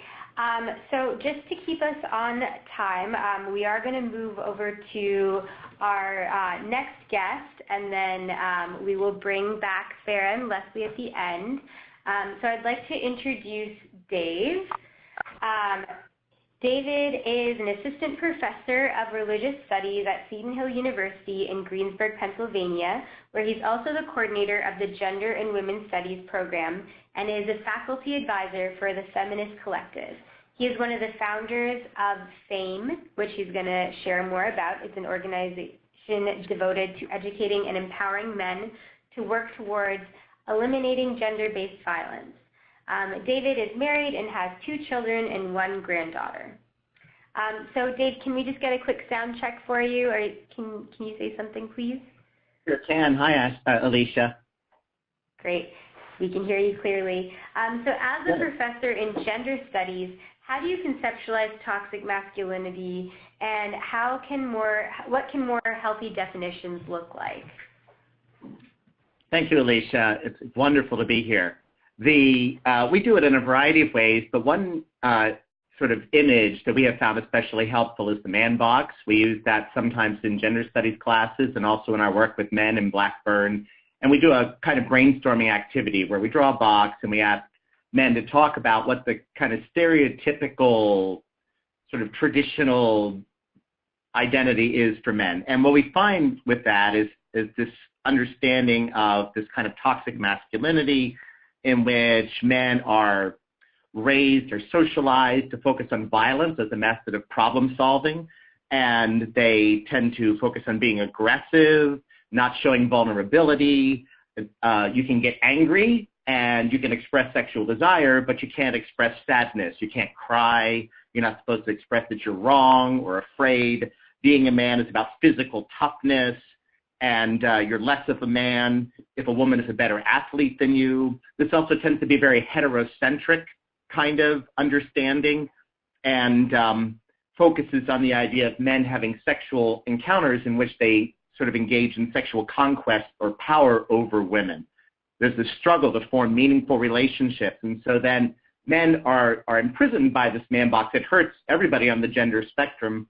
So just to keep us on time, we are going to move over to our next guest, and then we will bring back Farah and Leslie at the end. So I'd like to introduce Dave. David is an assistant professor of religious studies at Seton Hill University in Greenburg, Pennsylvania, where he's also the coordinator of the Gender and Women's Studies program and is a faculty advisor for the Feminist Collective. He is one of the founders of FAME, which he's going to share more about. It's an organization devoted to educating and empowering men to work towards eliminating gender-based violence. David is married and has 2 children and 1 granddaughter. So Dave, can we just get a quick sound check for you, or can you say something, please? Sure can. Hi, Alicia. Great. We can hear you clearly. So as a professor in gender studies, how do you conceptualize toxic masculinity, and what can more healthy definitions look like? Thank you, Alicia. It's wonderful to be here. We do it in a variety of ways, but one sort of image that we have found especially helpful is the man box. We use that sometimes in gender studies classes and also in our work with men in Blackburn. And we do a kind of brainstorming activity where we draw a box and we ask men to talk about what the kind of stereotypical sort of traditional identity is for men. And what we find with that is this understanding of this kind of toxic masculinity in which men are raised or socialized to focus on violence as a method of problem solving, and they tend to focus on being aggressive, not showing vulnerability. You can get angry and you can express sexual desire, but you can't express sadness. You can't cry. You're not supposed to express that you're wrong or afraid. Being a man is about physical toughness, and you're less of a man if a woman is a better athlete than you. This also tends to be very heterocentric kind of understanding, and focuses on the idea of men having sexual encounters in which they sort of engage in sexual conquest or power over women. There's this struggle to form meaningful relationships, and so then men are imprisoned by this man box. It hurts everybody on the gender spectrum,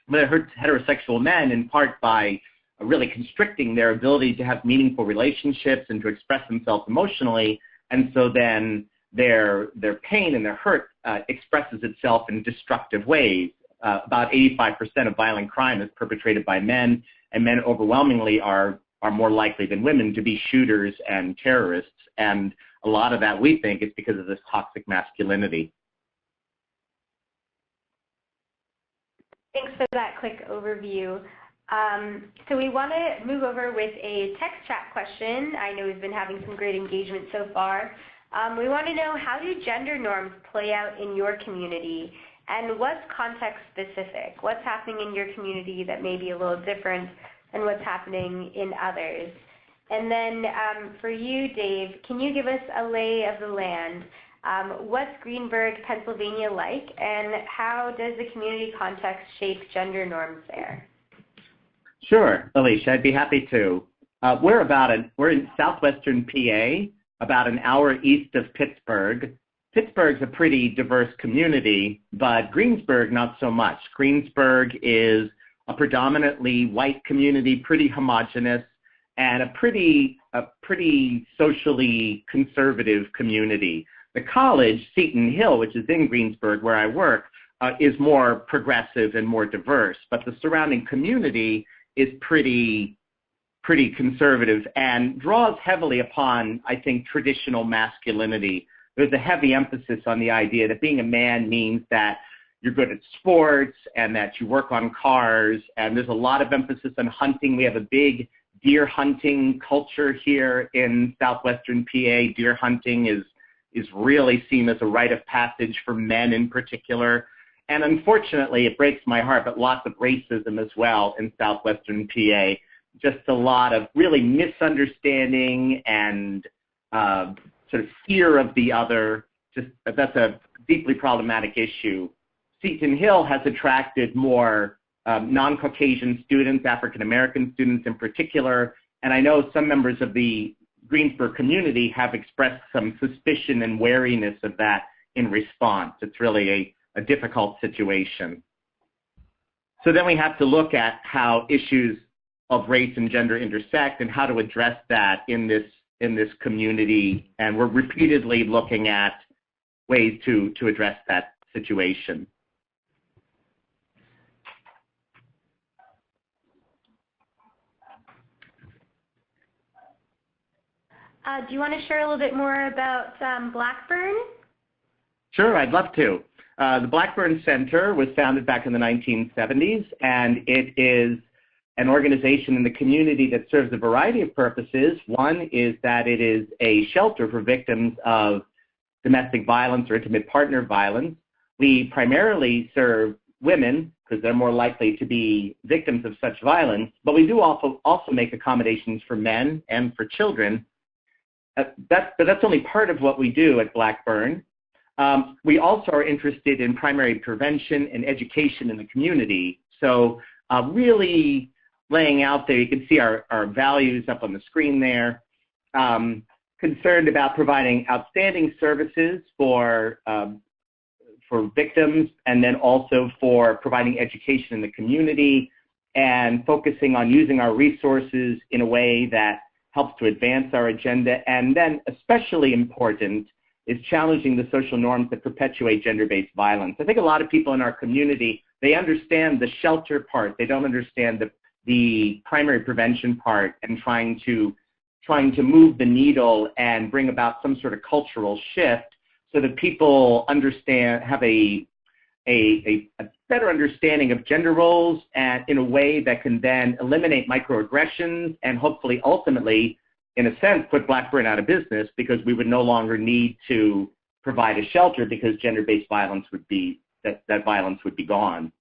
but it hurts heterosexual men in part by really constricting their ability to have meaningful relationships and to express themselves emotionally, and so then their pain and their hurt expresses itself in destructive ways. About 85% of violent crime is perpetrated by men, and men overwhelmingly are more likely than women to be shooters and terrorists, and a lot of that, we think, is because of this toxic masculinity. Thanks for that quick overview. So we want to move over with a text chat question. I know we've been having some great engagement so far. We want to know, how do gender norms play out in your community, and what's context specific? What's happening in your community that may be a little different than what's happening in others? And then for you, Dave, can you give us a lay of the land? What's Greenburg, Pennsylvania like, and how does the community context shape gender norms there? Sure, Alicia, I'd be happy to. We're in southwestern PA, about an hour east of Pittsburgh. Pittsburgh's a pretty diverse community, but Greensburg not so much. Greensburg is a predominantly white community, pretty homogenous, and a pretty socially conservative community. The college, Seton Hill, which is in Greensburg where I work, is more progressive and more diverse, but the surrounding community is pretty conservative and draws heavily upon, I think, traditional masculinity. There's a heavy emphasis on the idea that being a man means that you're good at sports and that you work on cars, and there's a lot of emphasis on hunting. We have a big deer hunting culture here in southwestern PA. Deer hunting is really seen as a rite of passage for men in particular. And unfortunately, it breaks my heart, but lots of racism as well in southwestern PA. just a lot of really misunderstanding and sort of fear of the other. That's a deeply problematic issue. Seton Hill has attracted more non-Caucasian students, African-American students in particular, and I know some members of the Greenburg community have expressed some suspicion and wariness of that in response. It's really a difficult situation. So then we have to look at how issues of race and gender intersect and how to address that in this community, and we're repeatedly looking at ways to address that situation. Do you want to share a little bit more about Blackburn? Sure, I'd love to. The Blackburn Center was founded back in the 1970s, and it is an organization in the community that serves a variety of purposes. One is that it is a shelter for victims of domestic violence or intimate partner violence. We primarily serve women because they're more likely to be victims of such violence, but we do also make accommodations for men and for children. But that's only part of what we do at Blackburn. We also are interested in primary prevention and education in the community. So really laying out there, you can see our values up on the screen there. Concerned about providing outstanding services for victims, and then also for providing education in the community, and focusing on using our resources in a way that helps to advance our agenda. And then especially important is challenging the social norms that perpetuate gender-based violence. I think a lot of people in our community, they understand the shelter part. They don't understand the primary prevention part, and trying to move the needle and bring about some sort of cultural shift so that people have a better understanding of gender roles, and in a way that can then eliminate microaggressions and hopefully ultimately, in a sense, put Blackburn out of business, because we would no longer need to provide a shelter because gender-based violence would be, that violence would be gone.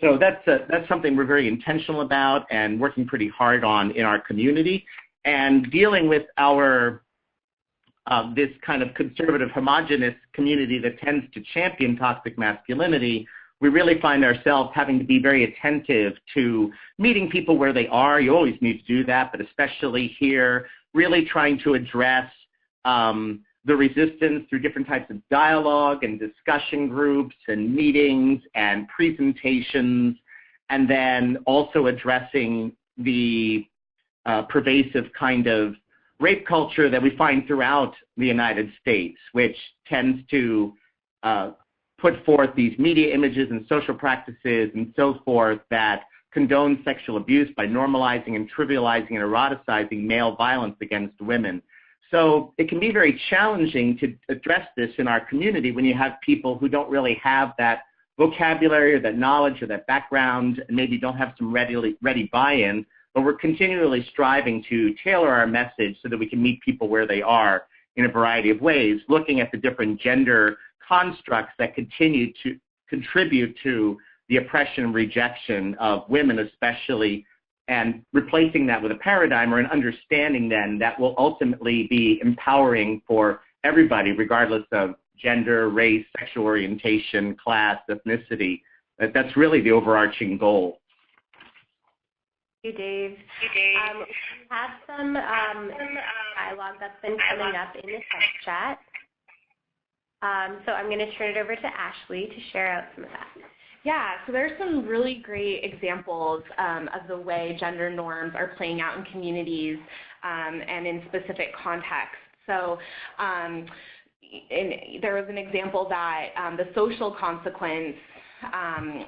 So that's something we're very intentional about and working pretty hard on in our community, and dealing with our this kind of conservative, homogenous community that tends to champion toxic masculinity. We really find ourselves having to be very attentive to meeting people where they are. You always need to do that, but especially here, really trying to address the resistance through different types of dialogue and discussion groups and meetings and presentations, and then also addressing the pervasive kind of rape culture that we find throughout the United States, which tends to put forth these media images and social practices and so forth that condone sexual abuse by normalizing and trivializing and eroticizing male violence against women. So it can be very challenging to address this in our community when you have people who don't really have that vocabulary or that knowledge or that background, and maybe don't have some ready buy-in. But we're continually striving to tailor our message so that we can meet people where they are in a variety of ways, looking at the different gender constructs that continue to contribute to the oppression and rejection of women especially, and replacing that with a paradigm or an understanding then that will ultimately be empowering for everybody, regardless of gender, race, sexual orientation, class, ethnicity. That's really the overarching goal. Thank you, Dave. We have some dialogue that's been coming up in the text chat. So I'm going to turn it over to Ashley to share out some of that. Yeah, so there's some really great examples of the way gender norms are playing out in communities and in specific contexts. So there was an example that the social consequence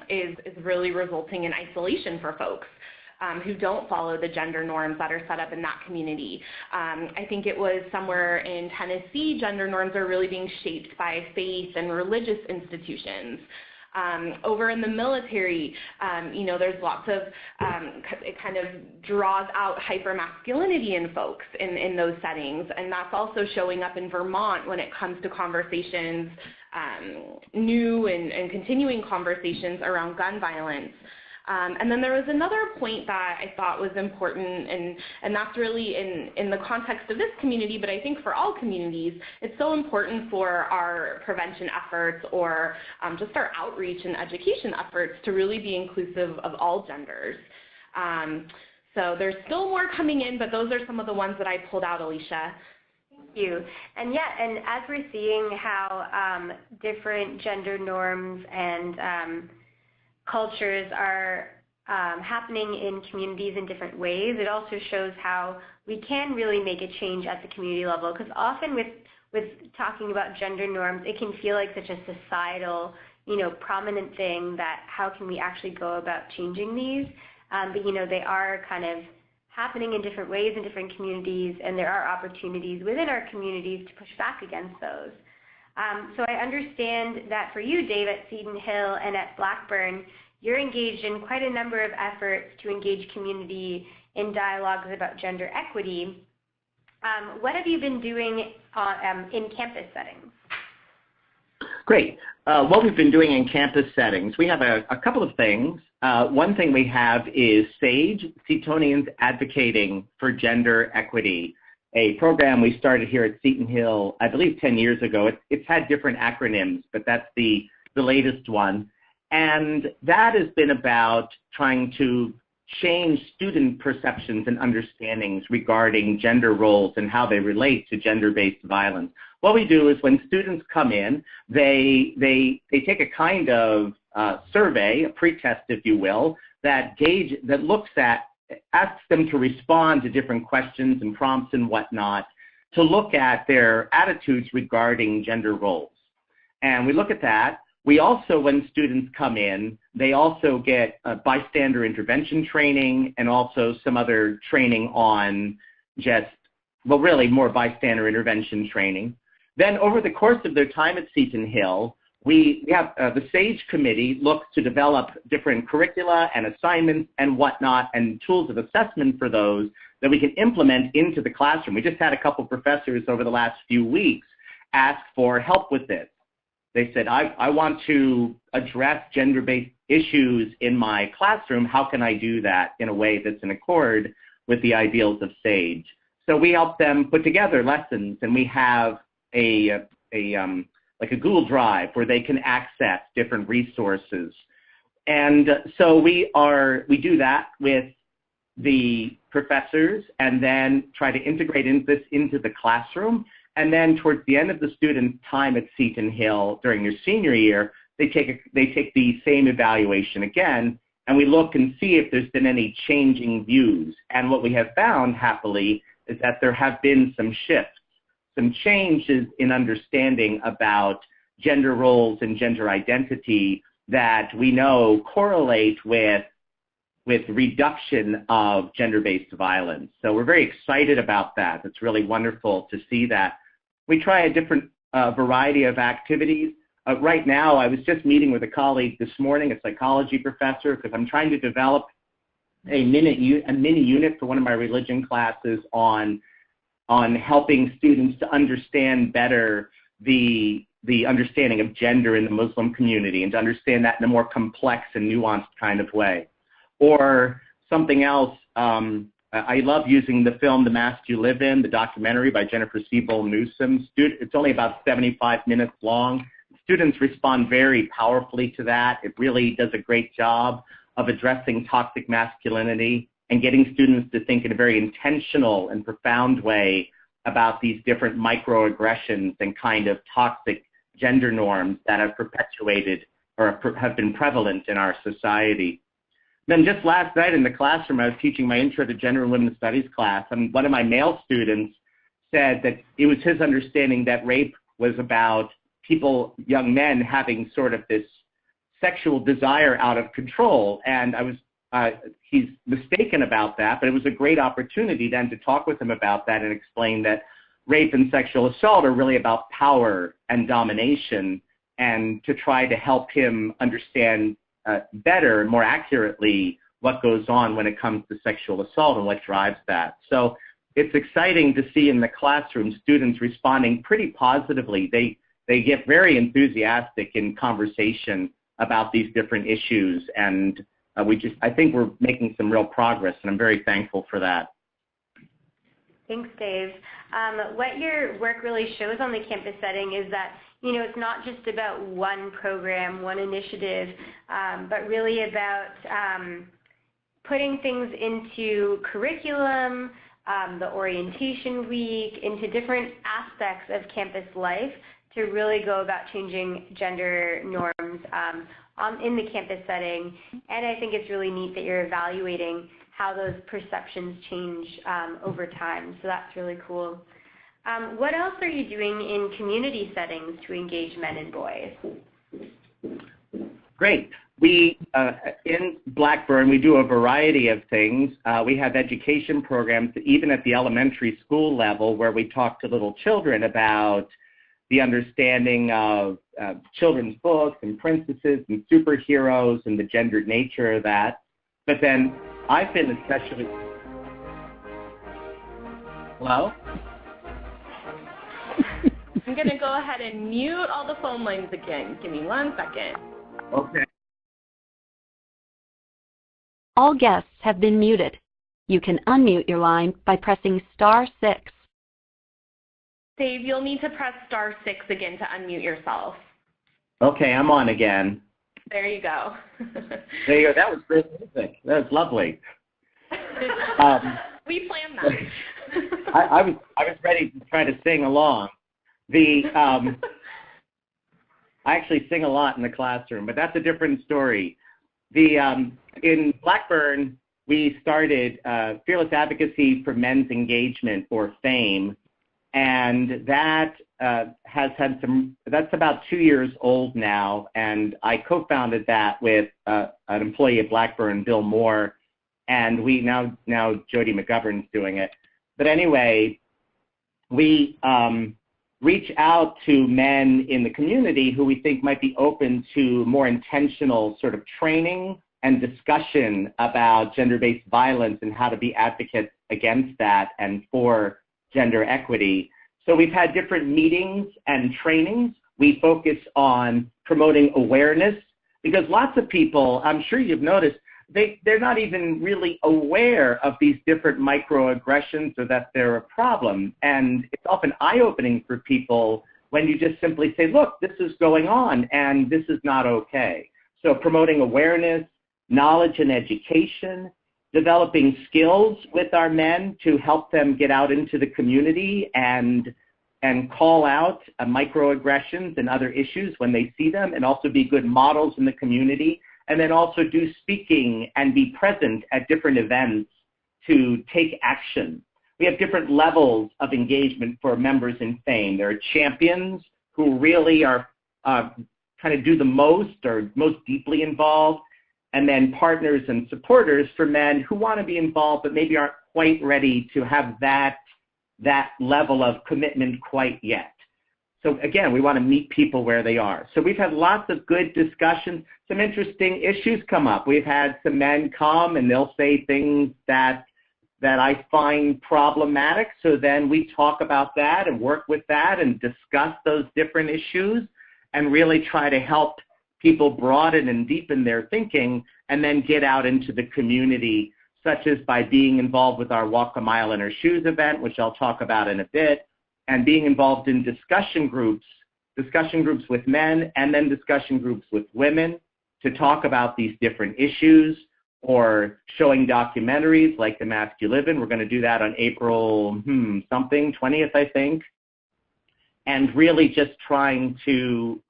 is really resulting in isolation for folks who don't follow the gender norms that are set up in that community. I think it was somewhere in Tennessee, gender norms are really being shaped by faith and religious institutions. Over in the military, there's lots of, it kind of draws out hypermasculinity in folks in those settings, and that's also showing up in Vermont when it comes to conversations, new and continuing conversations around gun violence. And then there was another point that I thought was important, and that's really in the context of this community, but I think for all communities, it's so important for our prevention efforts or just our outreach and education efforts to really be inclusive of all genders. So there's still more coming in, but those are some of the ones that I pulled out, Alicia. Thank you. And yeah, and as we're seeing how different gender norms and cultures are happening in communities in different ways, it also shows how we can really make a change at the community level, because often with talking about gender norms, it can feel like such a societal, prominent thing that how can we actually go about changing these? But, they are kind of happening in different ways in different communities, and there are opportunities within our communities to push back against those. So I understand that for you, Dave, at Seton Hill and at Blackburn, you're engaged in quite a number of efforts to engage community in dialogues about gender equity. What have you been doing in campus settings? Great. What we've been doing in campus settings, we have a couple of things. One thing we have is SAGE, Setonians Advocating for Gender Equity, a program we started here at Seton Hill, I believe 10 years ago. It's had different acronyms, but that's the latest one. And that has been about trying to change student perceptions and understandings regarding gender roles and how they relate to gender-based violence. What we do is when students come in, they take a kind of survey, a pretest, if you will, that asks them to respond to different questions and prompts and whatnot, to look at their attitudes regarding gender roles. And we look at that. We also, when students come in, they also get bystander intervention training and also some other training on really more bystander intervention training. Then over the course of their time at Seton Hill, we have the SAGE committee looks to develop different curricula and assignments and whatnot and tools of assessment for those that we can implement into the classroom. We just had a couple professors over the last few weeks ask for help with this. They said, I want to address gender-based issues in my classroom. How can I do that in a way that's in accord with the ideals of SAGE? So we help them put together lessons, and we have like a Google Drive where they can access different resources. And so we do that with the professors and then try to integrate this into the classroom. And then towards the end of the student's time at Seton Hill during your senior year, they take the same evaluation again, and we look and see if there's been any changing views. And what we have found, happily, is that there have been some shifts, some changes in understanding about gender roles and gender identity that we know correlate with reduction of gender-based violence. So we're very excited about that. It's really wonderful to see that. We try a different variety of activities. Right now, I was just meeting with a colleague this morning, a psychology professor, because I'm trying to develop a mini unit for one of my religion classes on helping students to understand better the understanding of gender in the Muslim community and to understand that in a more complex and nuanced kind of way. Or something else, I love using the film The Mask You Live In, the documentary by Jennifer Siebel Newsom. It's only about 75 minutes long. Students respond very powerfully to that. It really does a great job of addressing toxic masculinity and getting students to think in a very intentional and profound way about these different microaggressions and kind of toxic gender norms that have perpetuated or have been prevalent in our society. Then just last night in the classroom, I was teaching my Intro to Gender and Women's Studies class, and one of my male students said that it was his understanding that rape was about young men having sort of this sexual desire out of control. And he's mistaken about that, but it was a great opportunity then to talk with him about that and explain that rape and sexual assault are really about power and domination, and to try to help him understand better, more accurately, what goes on when it comes to sexual assault and what drives that. So it's exciting to see in the classroom students responding pretty positively. They get very enthusiastic in conversation about these different issues, and I think we're making some real progress, and I'm very thankful for that. Thanks, Dave. What your work really shows on the campus setting is that, it's not just about one program, one initiative, but really about putting things into curriculum, the orientation week, into different aspects of campus life to really go about changing gender norms in the campus setting. And I think it's really neat that you're evaluating how those perceptions change over time. So that's really cool. What else are you doing in community settings to engage men and boys? Great. We, in Blackburn, we do a variety of things. We have education programs, even at the elementary school level, where we talk to little children about the understanding of children's books and princesses and superheroes and the gendered nature of that. But then I've been especially... Hello? I'm going to go ahead and mute all the phone lines again. Give me 1 second. Okay. All guests have been muted. You can unmute your line by pressing *6. Dave, you'll need to press *6 again to unmute yourself. Okay, I'm on again. There you go. There you go. That was great music. That was lovely. We planned that. I was ready to try to sing along. I actually sing a lot in the classroom, but that's a different story. In Blackburn, we started Fearless Advocacy for Men's Engagement, or FAME, and that has had that's about 2 years old now, and I co-founded that with an employee at Blackburn, Bill Moore, and we now Jody McGovern's doing it. But anyway, we reach out to men in the community who we think might be open to more intentional sort of training and discussion about gender-based violence and how to be advocates against that and for gender equity. So we've had different meetings and trainings. We focus on promoting awareness because lots of people, I'm sure you've noticed, they're not even really aware of these different microaggressions or that they're a problem. And it's often eye-opening for people when you just simply say, look, this is going on and this is not okay. So promoting awareness, knowledge and education, developing skills with our men to help them get out into the community and call out microaggressions and other issues when they see them, and also be good models in the community, and then also do speaking and be present at different events to take action. We have different levels of engagement for members in FAME. There are champions who really are kind of do the most or most deeply involved, and then partners and supporters for men who want to be involved but maybe aren't quite ready to have that level of commitment quite yet. So again, we want to meet people where they are. So we've had lots of good discussions. Some interesting issues come up. We've had some men come and they'll say things that I find problematic. So then we talk about that and work with that and discuss those different issues and really try to help people broaden and deepen their thinking and then get out into the community, such as by being involved with our Walk a Mile in Our Shoes event, which I'll talk about in a bit, and being involved in discussion groups with men and then discussion groups with women to talk about these different issues, or showing documentaries like The Mask You Live In. We're going to do that on April 20th, I think, and really just trying to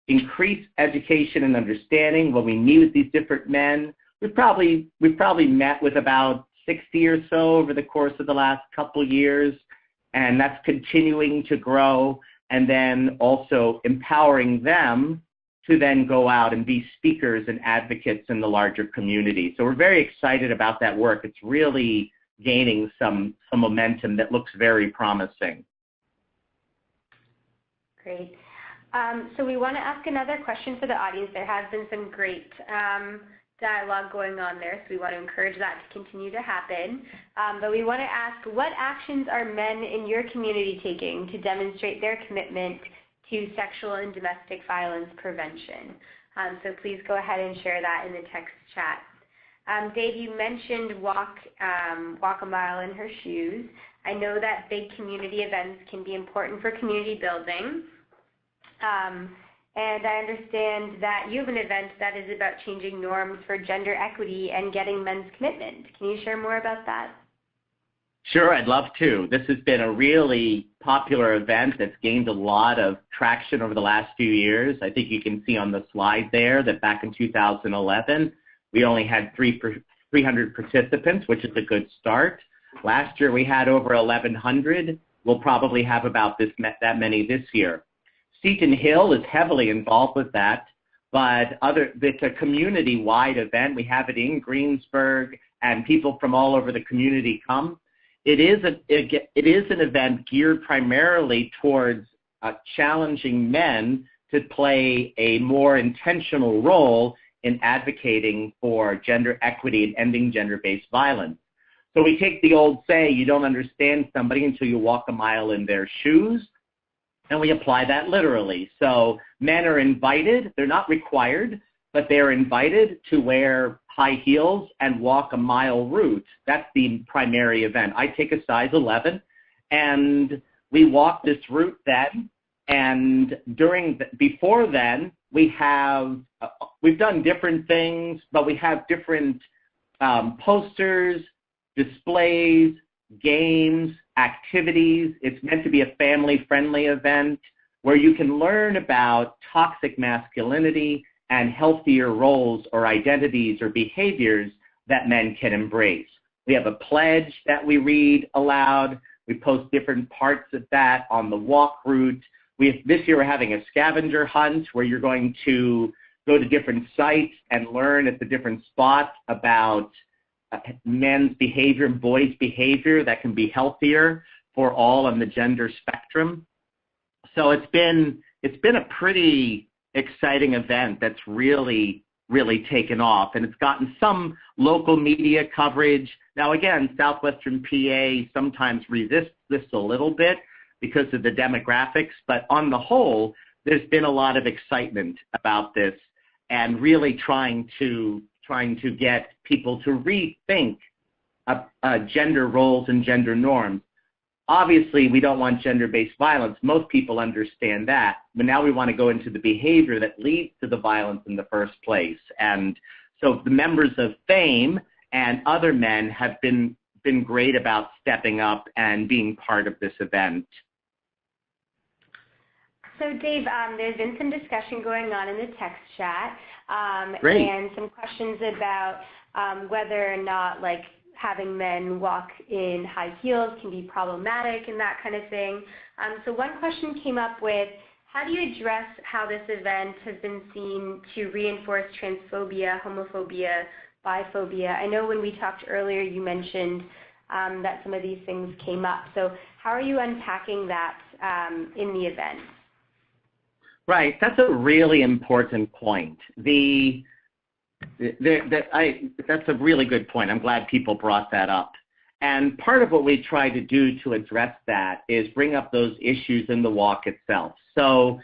increase education and understanding when we meet with these different men. We've probably met with about 60 or so over the course of the last couple years, and that's continuing to grow, and then also empowering them to then go out and be speakers and advocates in the larger community. So we're very excited about that work. It's really gaining some momentum that looks very promising. Great. So we want to ask another question for the audience. There has been some great dialogue going on there, so we want to encourage that to continue to happen. But we want to ask, what actions are men in your community taking to demonstrate their commitment to sexual and domestic violence prevention? So please go ahead and share that in the text chat. Dave, you mentioned walk a mile in her shoes. I know that big community events can be important for community building. And I understand that you have an event that is about changing norms for gender equity and getting men's commitment. Can you share more about that? Sure, I'd love to. This has been a really popular event that's gained a lot of traction over the last few years. I think you can see on the slide there that back in 2011, we only had 300 participants, which is a good start. Last year, we had over 1,100. We'll probably have about that many this year. Seton Hill is heavily involved with that, but it's a community-wide event. We have it in Greensburg, and people from all over the community come. It is an event geared primarily towards challenging men to play a more intentional role in advocating for gender equity and ending gender-based violence. So we take the old saying, you don't understand somebody until you walk a mile in their shoes, and we apply that literally. So men are invited, they're not required, but they're invited to wear high heels and walk a mile route. That's the primary event. I take a size 11, and we walk this route then, and before then, we've done different things, but we have different posters, displays, games, activities. It's meant to be a family-friendly event where you can learn about toxic masculinity and healthier roles or identities or behaviors that men can embrace. We have a pledge that we read aloud. We post different parts of that on the walk route. This year we're having a scavenger hunt where you're going to go to different sites and learn at the different spots about men's behavior and boys' behavior that can be healthier for all on the gender spectrum. So it's been a pretty exciting event that's really, really taken off, and it's gotten some local media coverage. Now again, Southwestern PA sometimes resists this a little bit because of the demographics, but on the whole, there's been a lot of excitement about this and really trying to get people to rethink gender roles and gender norms. Obviously, we don't want gender-based violence. Most people understand that. But now we want to go into the behavior that leads to the violence in the first place. And so the members of FAME and other men have been great about stepping up and being part of this event. So Dave, there's been some discussion going on in the text chat and some questions about whether or not having men walk in high heels can be problematic and that kind of thing. So one question came up with, how do you address how this event has been seen to reinforce transphobia, homophobia, biphobia? I know when we talked earlier you mentioned that some of these things came up. So how are you unpacking that in the event? Right, that's a really important point. That's a really good point. I'm glad people brought that up. And part of what we try to do to address that is bring up those issues in the walk itself. So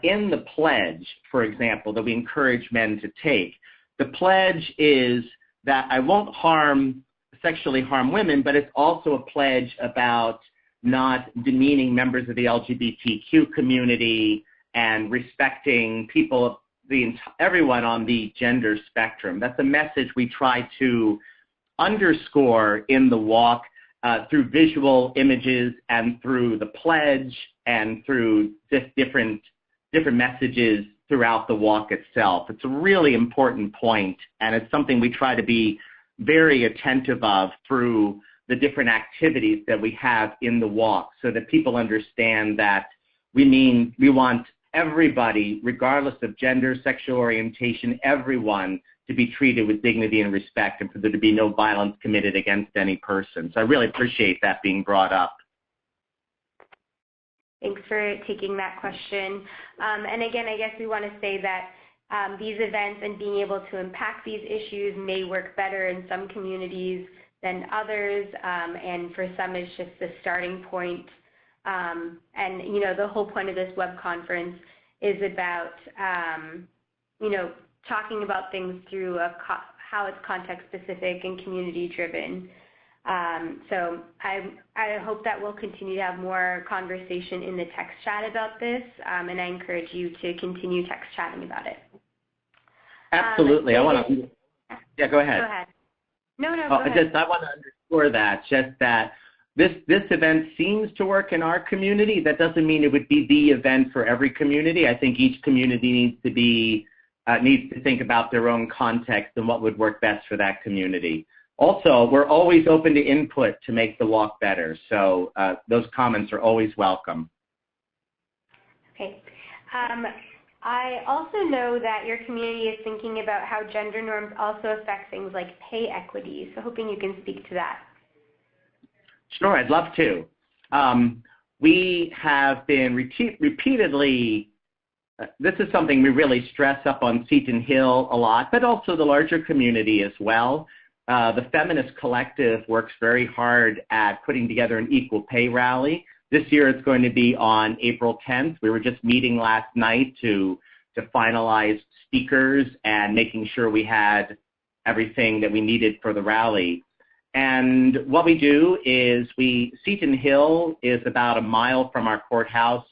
in the pledge, for example, that we encourage men to take, the pledge is that I won't sexually harm women, but it's also a pledge about not demeaning members of the LGBTQ community and respecting people, everyone on the gender spectrum. That's a message we try to underscore in the walk through visual images and through the pledge and through just different messages throughout the walk itself. It's a really important point, and it's something we try to be very attentive of through the different activities that we have in the walk so that people understand that we want everybody, regardless of gender, sexual orientation, everyone to be treated with dignity and respect and for there to be no violence committed against any person. So I really appreciate that being brought up. Thanks for taking that question. And again, I guess we want to say that these events and being able to impact these issues may work better in some communities than others, and for some it's just the starting point. And, the whole point of this web conference is about, talking about things through how it's context specific and community driven. So I hope that we'll continue to have more conversation in the text chat about this, and I encourage you to continue text chatting about it. Absolutely. Go ahead. Go ahead. No, go ahead. I want to underscore that, just that this event seems to work in our community. That doesn't mean it would be the event for every community. I think each community needs to think about their own context and what would work best for that community. Also, we're always open to input to make the walk better, so those comments are always welcome. Okay. I also know that your community is thinking about how gender norms also affect things like pay equity, so hoping you can speak to that. Sure, I'd love to. We have been repeatedly, this is something we really stress up on Seton Hill a lot, but also the larger community as well. The Feminist Collective works very hard at putting together an equal pay rally. This year it's going to be on April 10th. We were just meeting last night to finalize speakers and making sure we had everything that we needed for the rally. And what we do is Seton Hill is about a mile from our courthouse,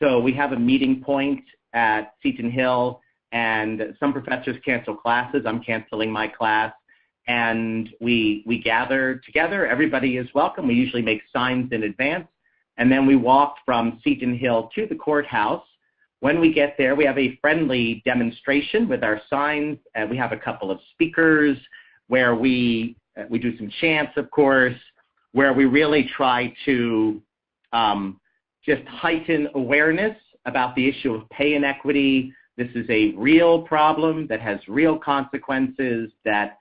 so we have a meeting point at Seton Hill, and some professors cancel classes. I'm canceling my class. And we gather together. Everybody is welcome. We usually make signs in advance. And then we walk from Seton Hill to the courthouse. When we get there, we have a friendly demonstration with our signs. We have a couple of speakers where we do some chants, of course, where we really try to just heighten awareness about the issue of pay inequity. This is a real problem that has real consequences that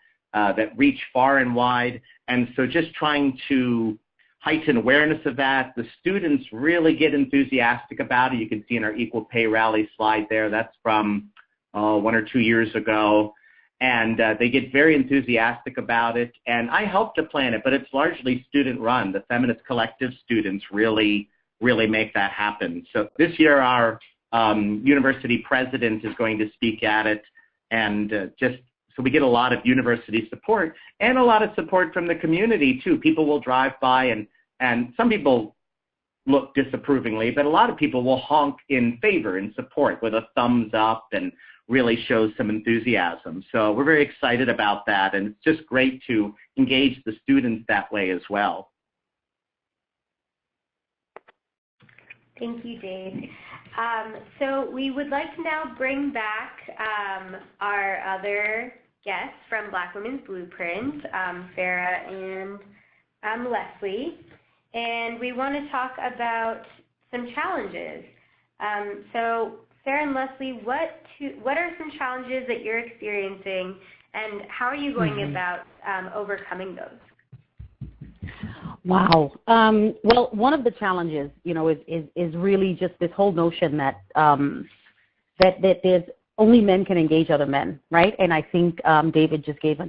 reach far and wide. And so just trying to heighten awareness of that. The students really get enthusiastic about it. You can see in our Equal Pay Rally slide there, that's from 1 or 2 years ago. And they get very enthusiastic about it. And I help to plan it, but it's largely student run. The Feminist Collective students really make that happen. So this year our university president is going to speak at it, and so we get a lot of university support and a lot of support from the community too. People will drive by and some people look disapprovingly, but a lot of people will honk in favor and support with a thumbs up and really shows some enthusiasm. So we're very excited about that, and it's just great to engage the students that way as well. Thank you, Dave. So we would like to now bring back our other guests from Black Women's Blueprint, Farah and Leslie, and we want to talk about some challenges. So Farah and Leslie, what are some challenges that you're experiencing, and how are you going about overcoming those? Wow. Well, one of the challenges, is really just this whole notion that that there's only men can engage other men, right? And I think David just gave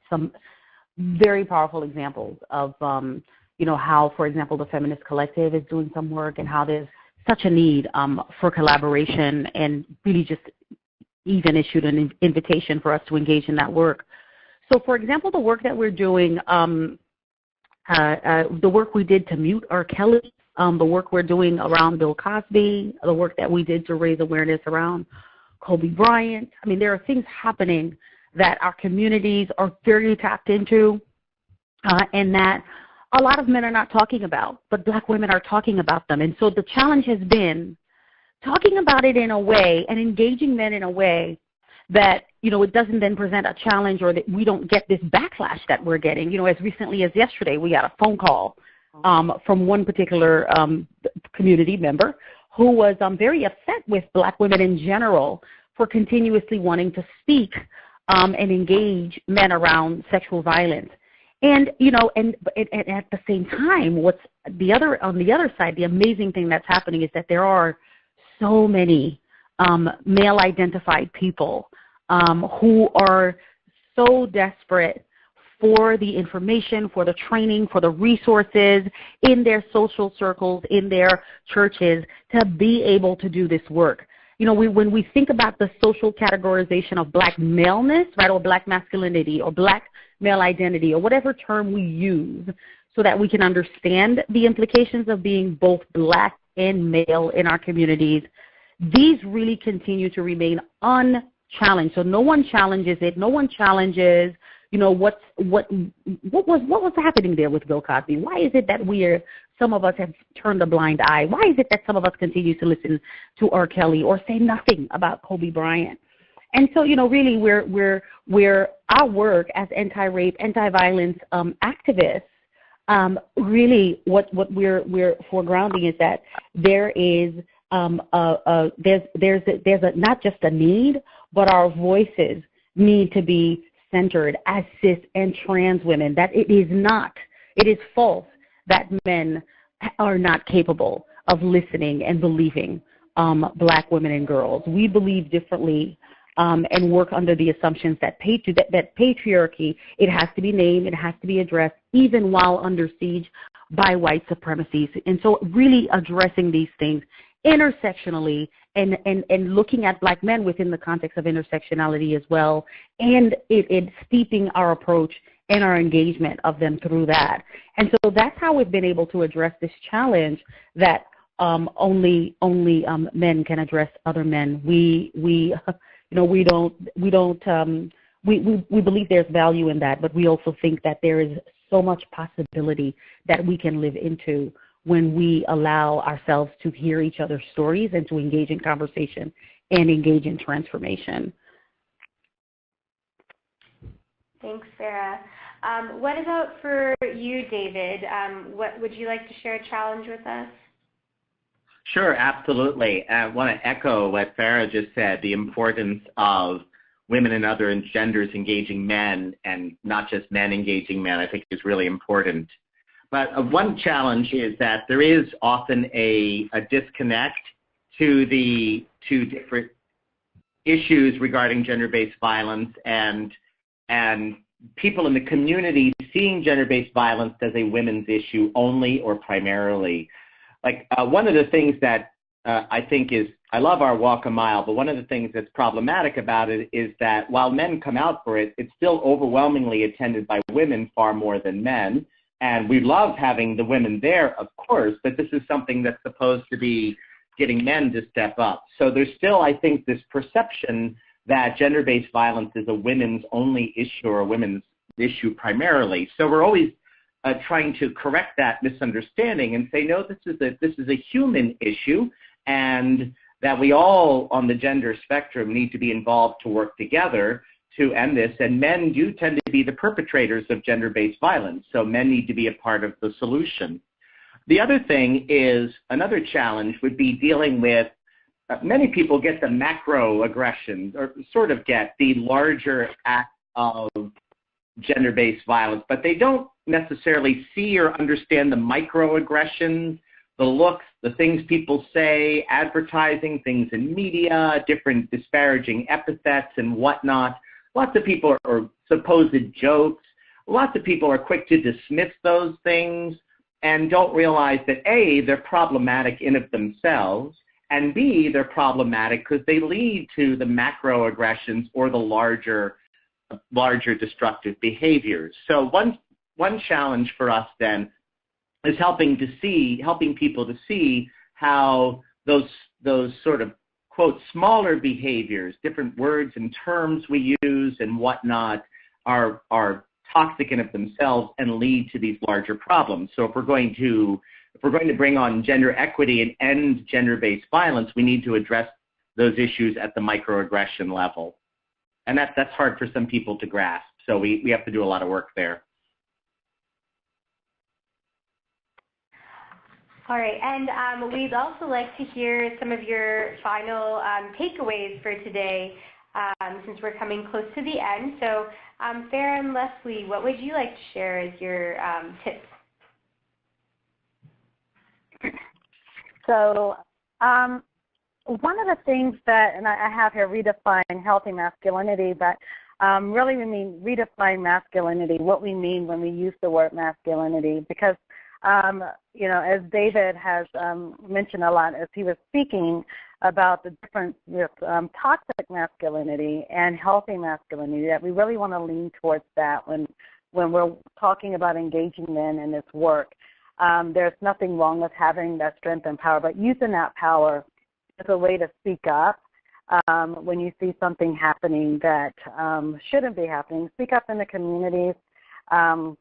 some very powerful examples of, how, for example, the Feminist Collective is doing some work, and how there's such a need for collaboration, and really just even issued an invitation for us to engage in that work. So, for example, the work that we're doing, the work we did to mute R. Kelly, the work we're doing around Bill Cosby, the work that we did to raise awareness around Kobe Bryant. I mean, there are things happening that our communities are very tapped into, and that a lot of men are not talking about, but Black women are talking about them. And so the challenge has been talking about it in a way and engaging men in a way that, it doesn't then present a challenge, or that we don't get this backlash that we're getting. As recently as yesterday, we got a phone call from one particular community member who was very upset with Black women in general for continuously wanting to speak and engage men around sexual violence. And, and at the same time, on the other side, the amazing thing that's happening is that there are so many male-identified people who are so desperate for the information, for the training, for the resources in their social circles, in their churches, to be able to do this work. when we think about the social categorization of black maleness, right, or black masculinity or black male identity or whatever term we use so that we can understand the implications of being both black and male in our communities, these really continue to remain unchallenged. So no one challenges it. No one challenges, what was happening there with Bill Cosby? Why is it that some of us have turned a blind eye? Why is it that some of us continue to listen to R. Kelly or say nothing about Kobe Bryant? And so, really, we're our work as anti-rape, anti-violence activists. Really, what we're foregrounding is that there is there's not just a need, but our voices need to be centered as cis and trans women. That it is false that men are not capable of listening and believing black women and girls. We believe differently. And work under the assumptions that patriarchy, it has to be named, it has to be addressed, even while under siege by white supremacy. And so really addressing these things intersectionally and looking at black men within the context of intersectionality as well, and it steeping our approach and our engagement of them through that. And so that's how we've been able to address this challenge that only men can address other men. We believe there's value in that, but we also think that there is so much possibility that we can live into when we allow ourselves to hear each other's stories and to engage in conversation and engage in transformation. Thanks, Sarah. What about for you, David? What would you like to share a challenge with us? Sure, absolutely. I want to echo what Farah just said, the importance of women and other genders engaging men and not just men engaging men, I think is really important. But one challenge is that there is often a disconnect to the two different issues regarding gender-based violence and people in the community seeing gender-based violence as a women's issue only or primarily. Like one of the things that I think is, I love our walk a mile, but one of the things that's problematic about it is that while men come out for it, it's still overwhelmingly attended by women far more than men. And we love having the women there, of course, but this is something that's supposed to be getting men to step up. So there's still, I think, this perception that gender-based violence is a women's only issue or a women's issue primarily. So we're always trying to correct that misunderstanding and say, no, this is a human issue, and that we all on the gender spectrum need to be involved to work together to end this. And men do tend to be the perpetrators of gender-based violence, so men need to be a part of the solution. The other thing is, another challenge would be dealing with, many people get the macro aggression, or sort of get the larger act of gender-based violence, but they don't necessarily see or understand the microaggressions, the looks, the things people say, advertising, things in media, different disparaging epithets and whatnot. Lots of people are supposed jokes. Lots of people are quick to dismiss those things and don't realize that A, they're problematic in of themselves, and B, they're problematic because they lead to the macroaggressions or the larger destructive behaviors. So one challenge for us then is helping people to see how those sort of, quote, smaller behaviors, different words and terms we use and whatnot, are toxic in of themselves and lead to these larger problems. So if we're going to bring on gender equity and end gender-based violence, we need to address those issues at the microaggression level. And that's hard for some people to grasp. So we have to do a lot of work there. All right, and we'd also like to hear some of your final takeaways for today, since we're coming close to the end. So, Farah and Leslie, what would you like to share as your tips? So, one of the things that, and I have here, redefine healthy masculinity, but really we mean redefine masculinity, what we mean when we use the word masculinity, because You know, as David has mentioned a lot as he was speaking about the difference with toxic masculinity and healthy masculinity, that we really want to lean towards that when we're talking about engaging men in this work. There's nothing wrong with having that strength and power, but using that power as a way to speak up when you see something happening that shouldn't be happening. Speak up in the communities. And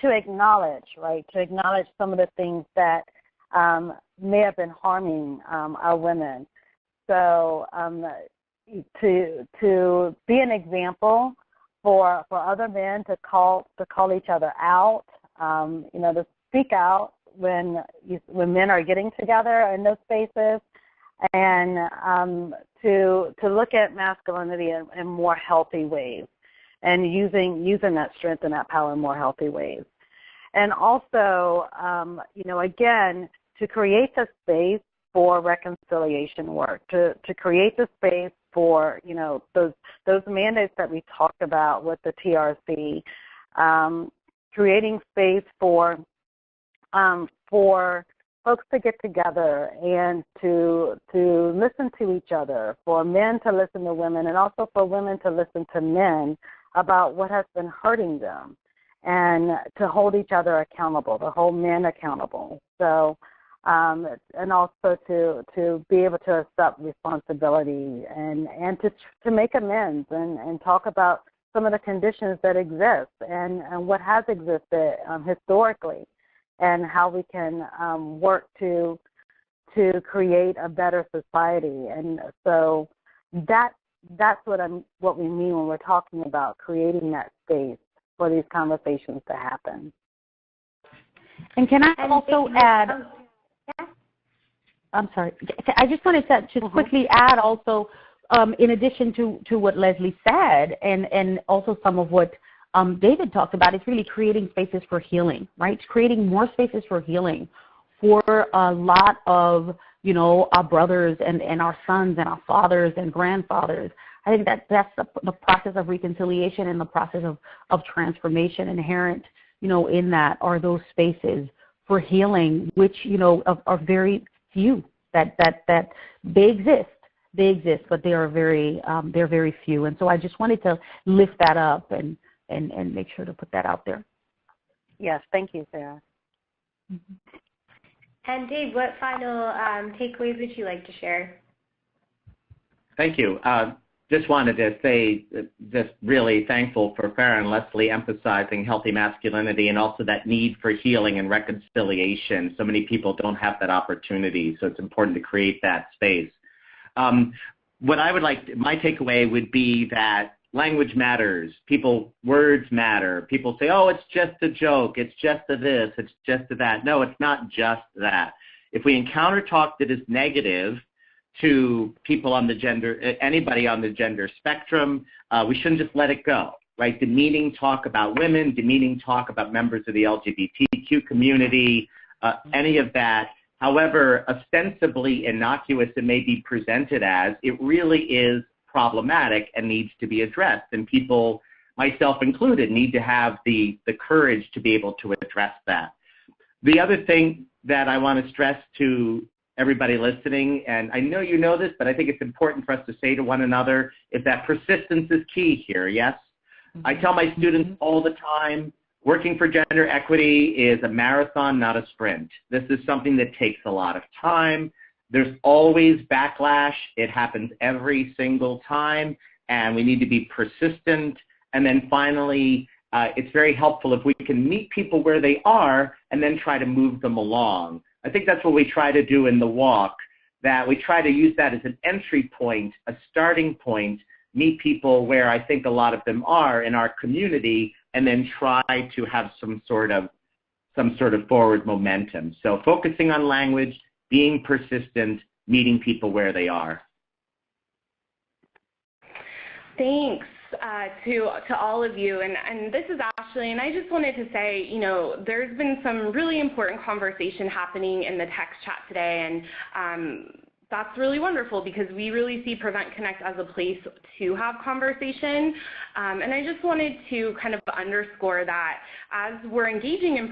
to acknowledge, right, to acknowledge some of the things that may have been harming our women. So to be an example for other men to call each other out, you know, to speak out when men are getting together in those spaces, and to look at masculinity in more healthy ways, and using that strength and that power in more healthy ways. And also, you know, again, to create the space for reconciliation work, to create the space for, you know, those mandates that we talked about with the TRC, creating space for folks to get together and to listen to each other, for men to listen to women, and also for women to listen to men about what has been hurting them, and to hold each other accountable, to hold men accountable. So, and also to be able to accept responsibility and to make amends and talk about some of the conditions that exist and what has existed historically, and how we can work to create a better society. And so that's what we mean when we're talking about creating that space for these conversations to happen. And can I also add? I'm sorry. I just wanted to just quickly add also, in addition to what Leslie said, and also some of what David talked about, is really creating spaces for healing, right? Creating more spaces for healing for a lot of, you know, our brothers and our sons and our fathers and grandfathers. I think that's the process of reconciliation and the process of transformation inherent, you know, in that are those spaces for healing, which, you know, are very few. That they exist, but they are they're very few. And so I just wanted to lift that up and make sure to put that out there. Yes, thank you, Sarah. Mm-hmm. And Dave, what final takeaways would you like to share? Thank you. Just wanted to say, just really thankful for Farah and Leslie emphasizing healthy masculinity and also that need for healing and reconciliation. So many people don't have that opportunity, so it's important to create that space. What I would like, my takeaway would be that language matters. Words matter. People say, oh, it's just a joke. It's just a this. It's just a that. No, it's not just that. If we encounter talk that is negative to people on the gender, anybody on the gender spectrum, we shouldn't just let it go, right? Demeaning talk about women, demeaning talk about members of the LGBTQ community, any of that, however ostensibly innocuous it may be presented as, it really is problematic and needs to be addressed. And people, myself included, need to have the courage to be able to address that. The other thing that I want to stress to everybody listening, and I know you know this, but I think it's important for us to say to one another, is that persistence is key here, yes? I tell my students all the time, working for gender equity is a marathon, not a sprint. This is something that takes a lot of time. There's always backlash. It happens every single time, and we need to be persistent. And then finally, it's very helpful if we can meet people where they are and then try to move them along. I think that's what we try to do in the walk, that we try to use that as an entry point, a starting point, meet people where I think a lot of them are in our community, and then try to have some sort of forward momentum. So focusing on language, being persistent, meeting people where they are. Thanks to all of you, and this is Ashley, and I just wanted to say, you know, there's been some really important conversation happening in the text chat today, and That's really wonderful because we really see Prevent Connect as a place to have conversation. And I just wanted to kind of underscore that as we're engaging in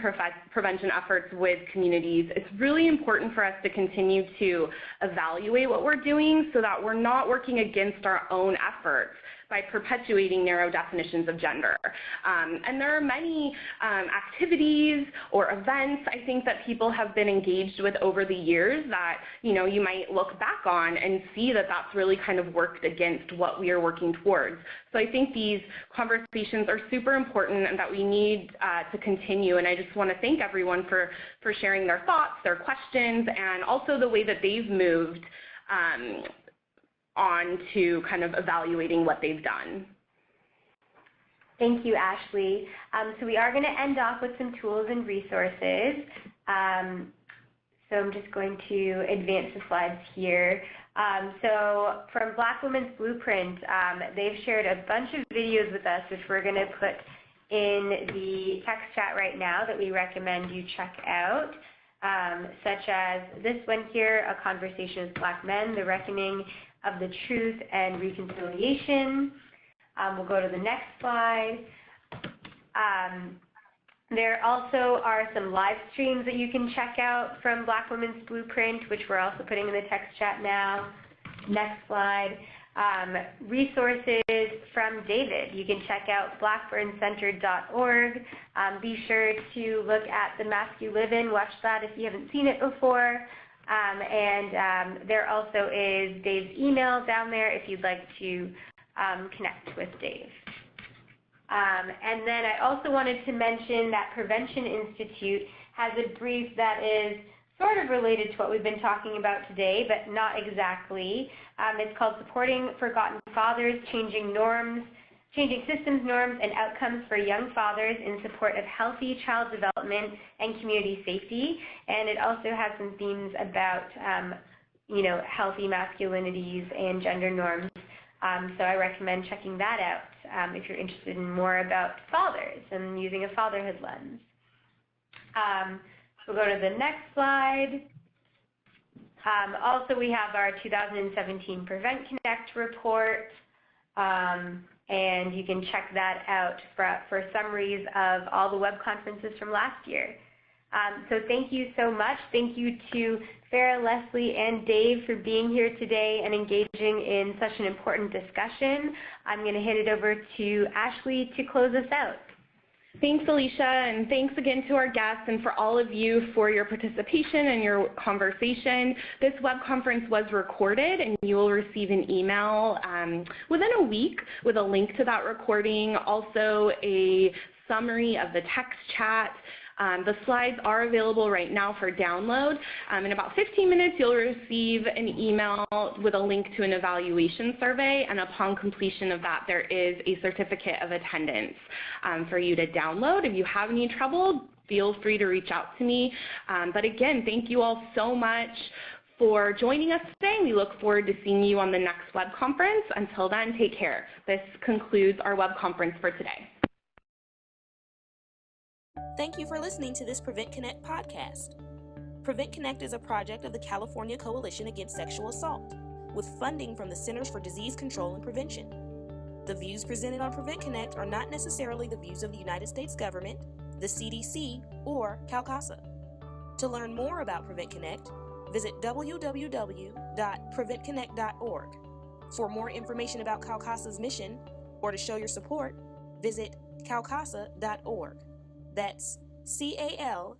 prevention efforts with communities, it's really important for us to continue to evaluate what we're doing so that we're not working against our own efforts by perpetuating narrow definitions of gender. And there are many activities or events, I think, that people have been engaged with over the years that, you know, you might look back on and see that that's really kind of worked against what we are working towards. So I think these conversations are super important and that we need to continue. And I just want to thank everyone for sharing their thoughts, their questions, and also the way that they've moved on to kind of evaluating what they've done. Thank you, Ashley. So we are going to end off with some tools and resources. So I'm just going to advance the slides here. So from Black Women's Blueprint, they've shared a bunch of videos with us, which we're going to put in the text chat right now that we recommend you check out, such as this one here, A Conversation with Black Men, The Reckoning of the Truth and Reconciliation. We'll go to the next slide. There also are some live streams that you can check out from Black Women's Blueprint, which we're also putting in the text chat now. Next slide. Resources from David. You can check out blackburncentered.org. Be sure to look at the Mask You Live In. Watch that if you haven't seen it before. There also is Dave's email down there if you'd like to connect with Dave. And then I also wanted to mention that Prevention Institute has a brief that is sort of related to what we've been talking about today, but not exactly. It's called Supporting Forgotten Fathers, Changing Systems, Norms, and Outcomes for Young Fathers in Support of Healthy Child Development and Community Safety. And it also has some themes about, healthy masculinities and gender norms. So I recommend checking that out if you're interested in more about fathers and using a fatherhood lens. We'll go to the next slide. Also, we have our 2017 Prevent Connect report. And you can check that out for summaries of all the web conferences from last year. So thank you so much. Thank you to Farah, Leslie, and Dave for being here today and engaging in such an important discussion. I'm going to hand it over to Ashley to close us out. Thanks, Alicia, and thanks again to our guests and for all of you for your participation and your conversation. This web conference was recorded, and you will receive an email within a week with a link to that recording, also a summary of the text chat. The slides are available right now for download. In about 15 minutes, you'll receive an email with a link to an evaluation survey, and upon completion of that, there is a certificate of attendance for you to download. If you have any trouble, feel free to reach out to me. But again, thank you all so much for joining us today. We look forward to seeing you on the next web conference. Until then, take care. This concludes our web conference for today. Thank you for listening to this Prevent Connect podcast. Prevent Connect is a project of the California Coalition Against Sexual Assault, with funding from the Centers for Disease Control and Prevention. The views presented on Prevent Connect are not necessarily the views of the United States government, the CDC, or CalCASA. To learn more about Prevent Connect, visit www.preventconnect.org. For more information about CalCASA's mission, or to show your support, visit calcasa.org. That's CalCasa.org.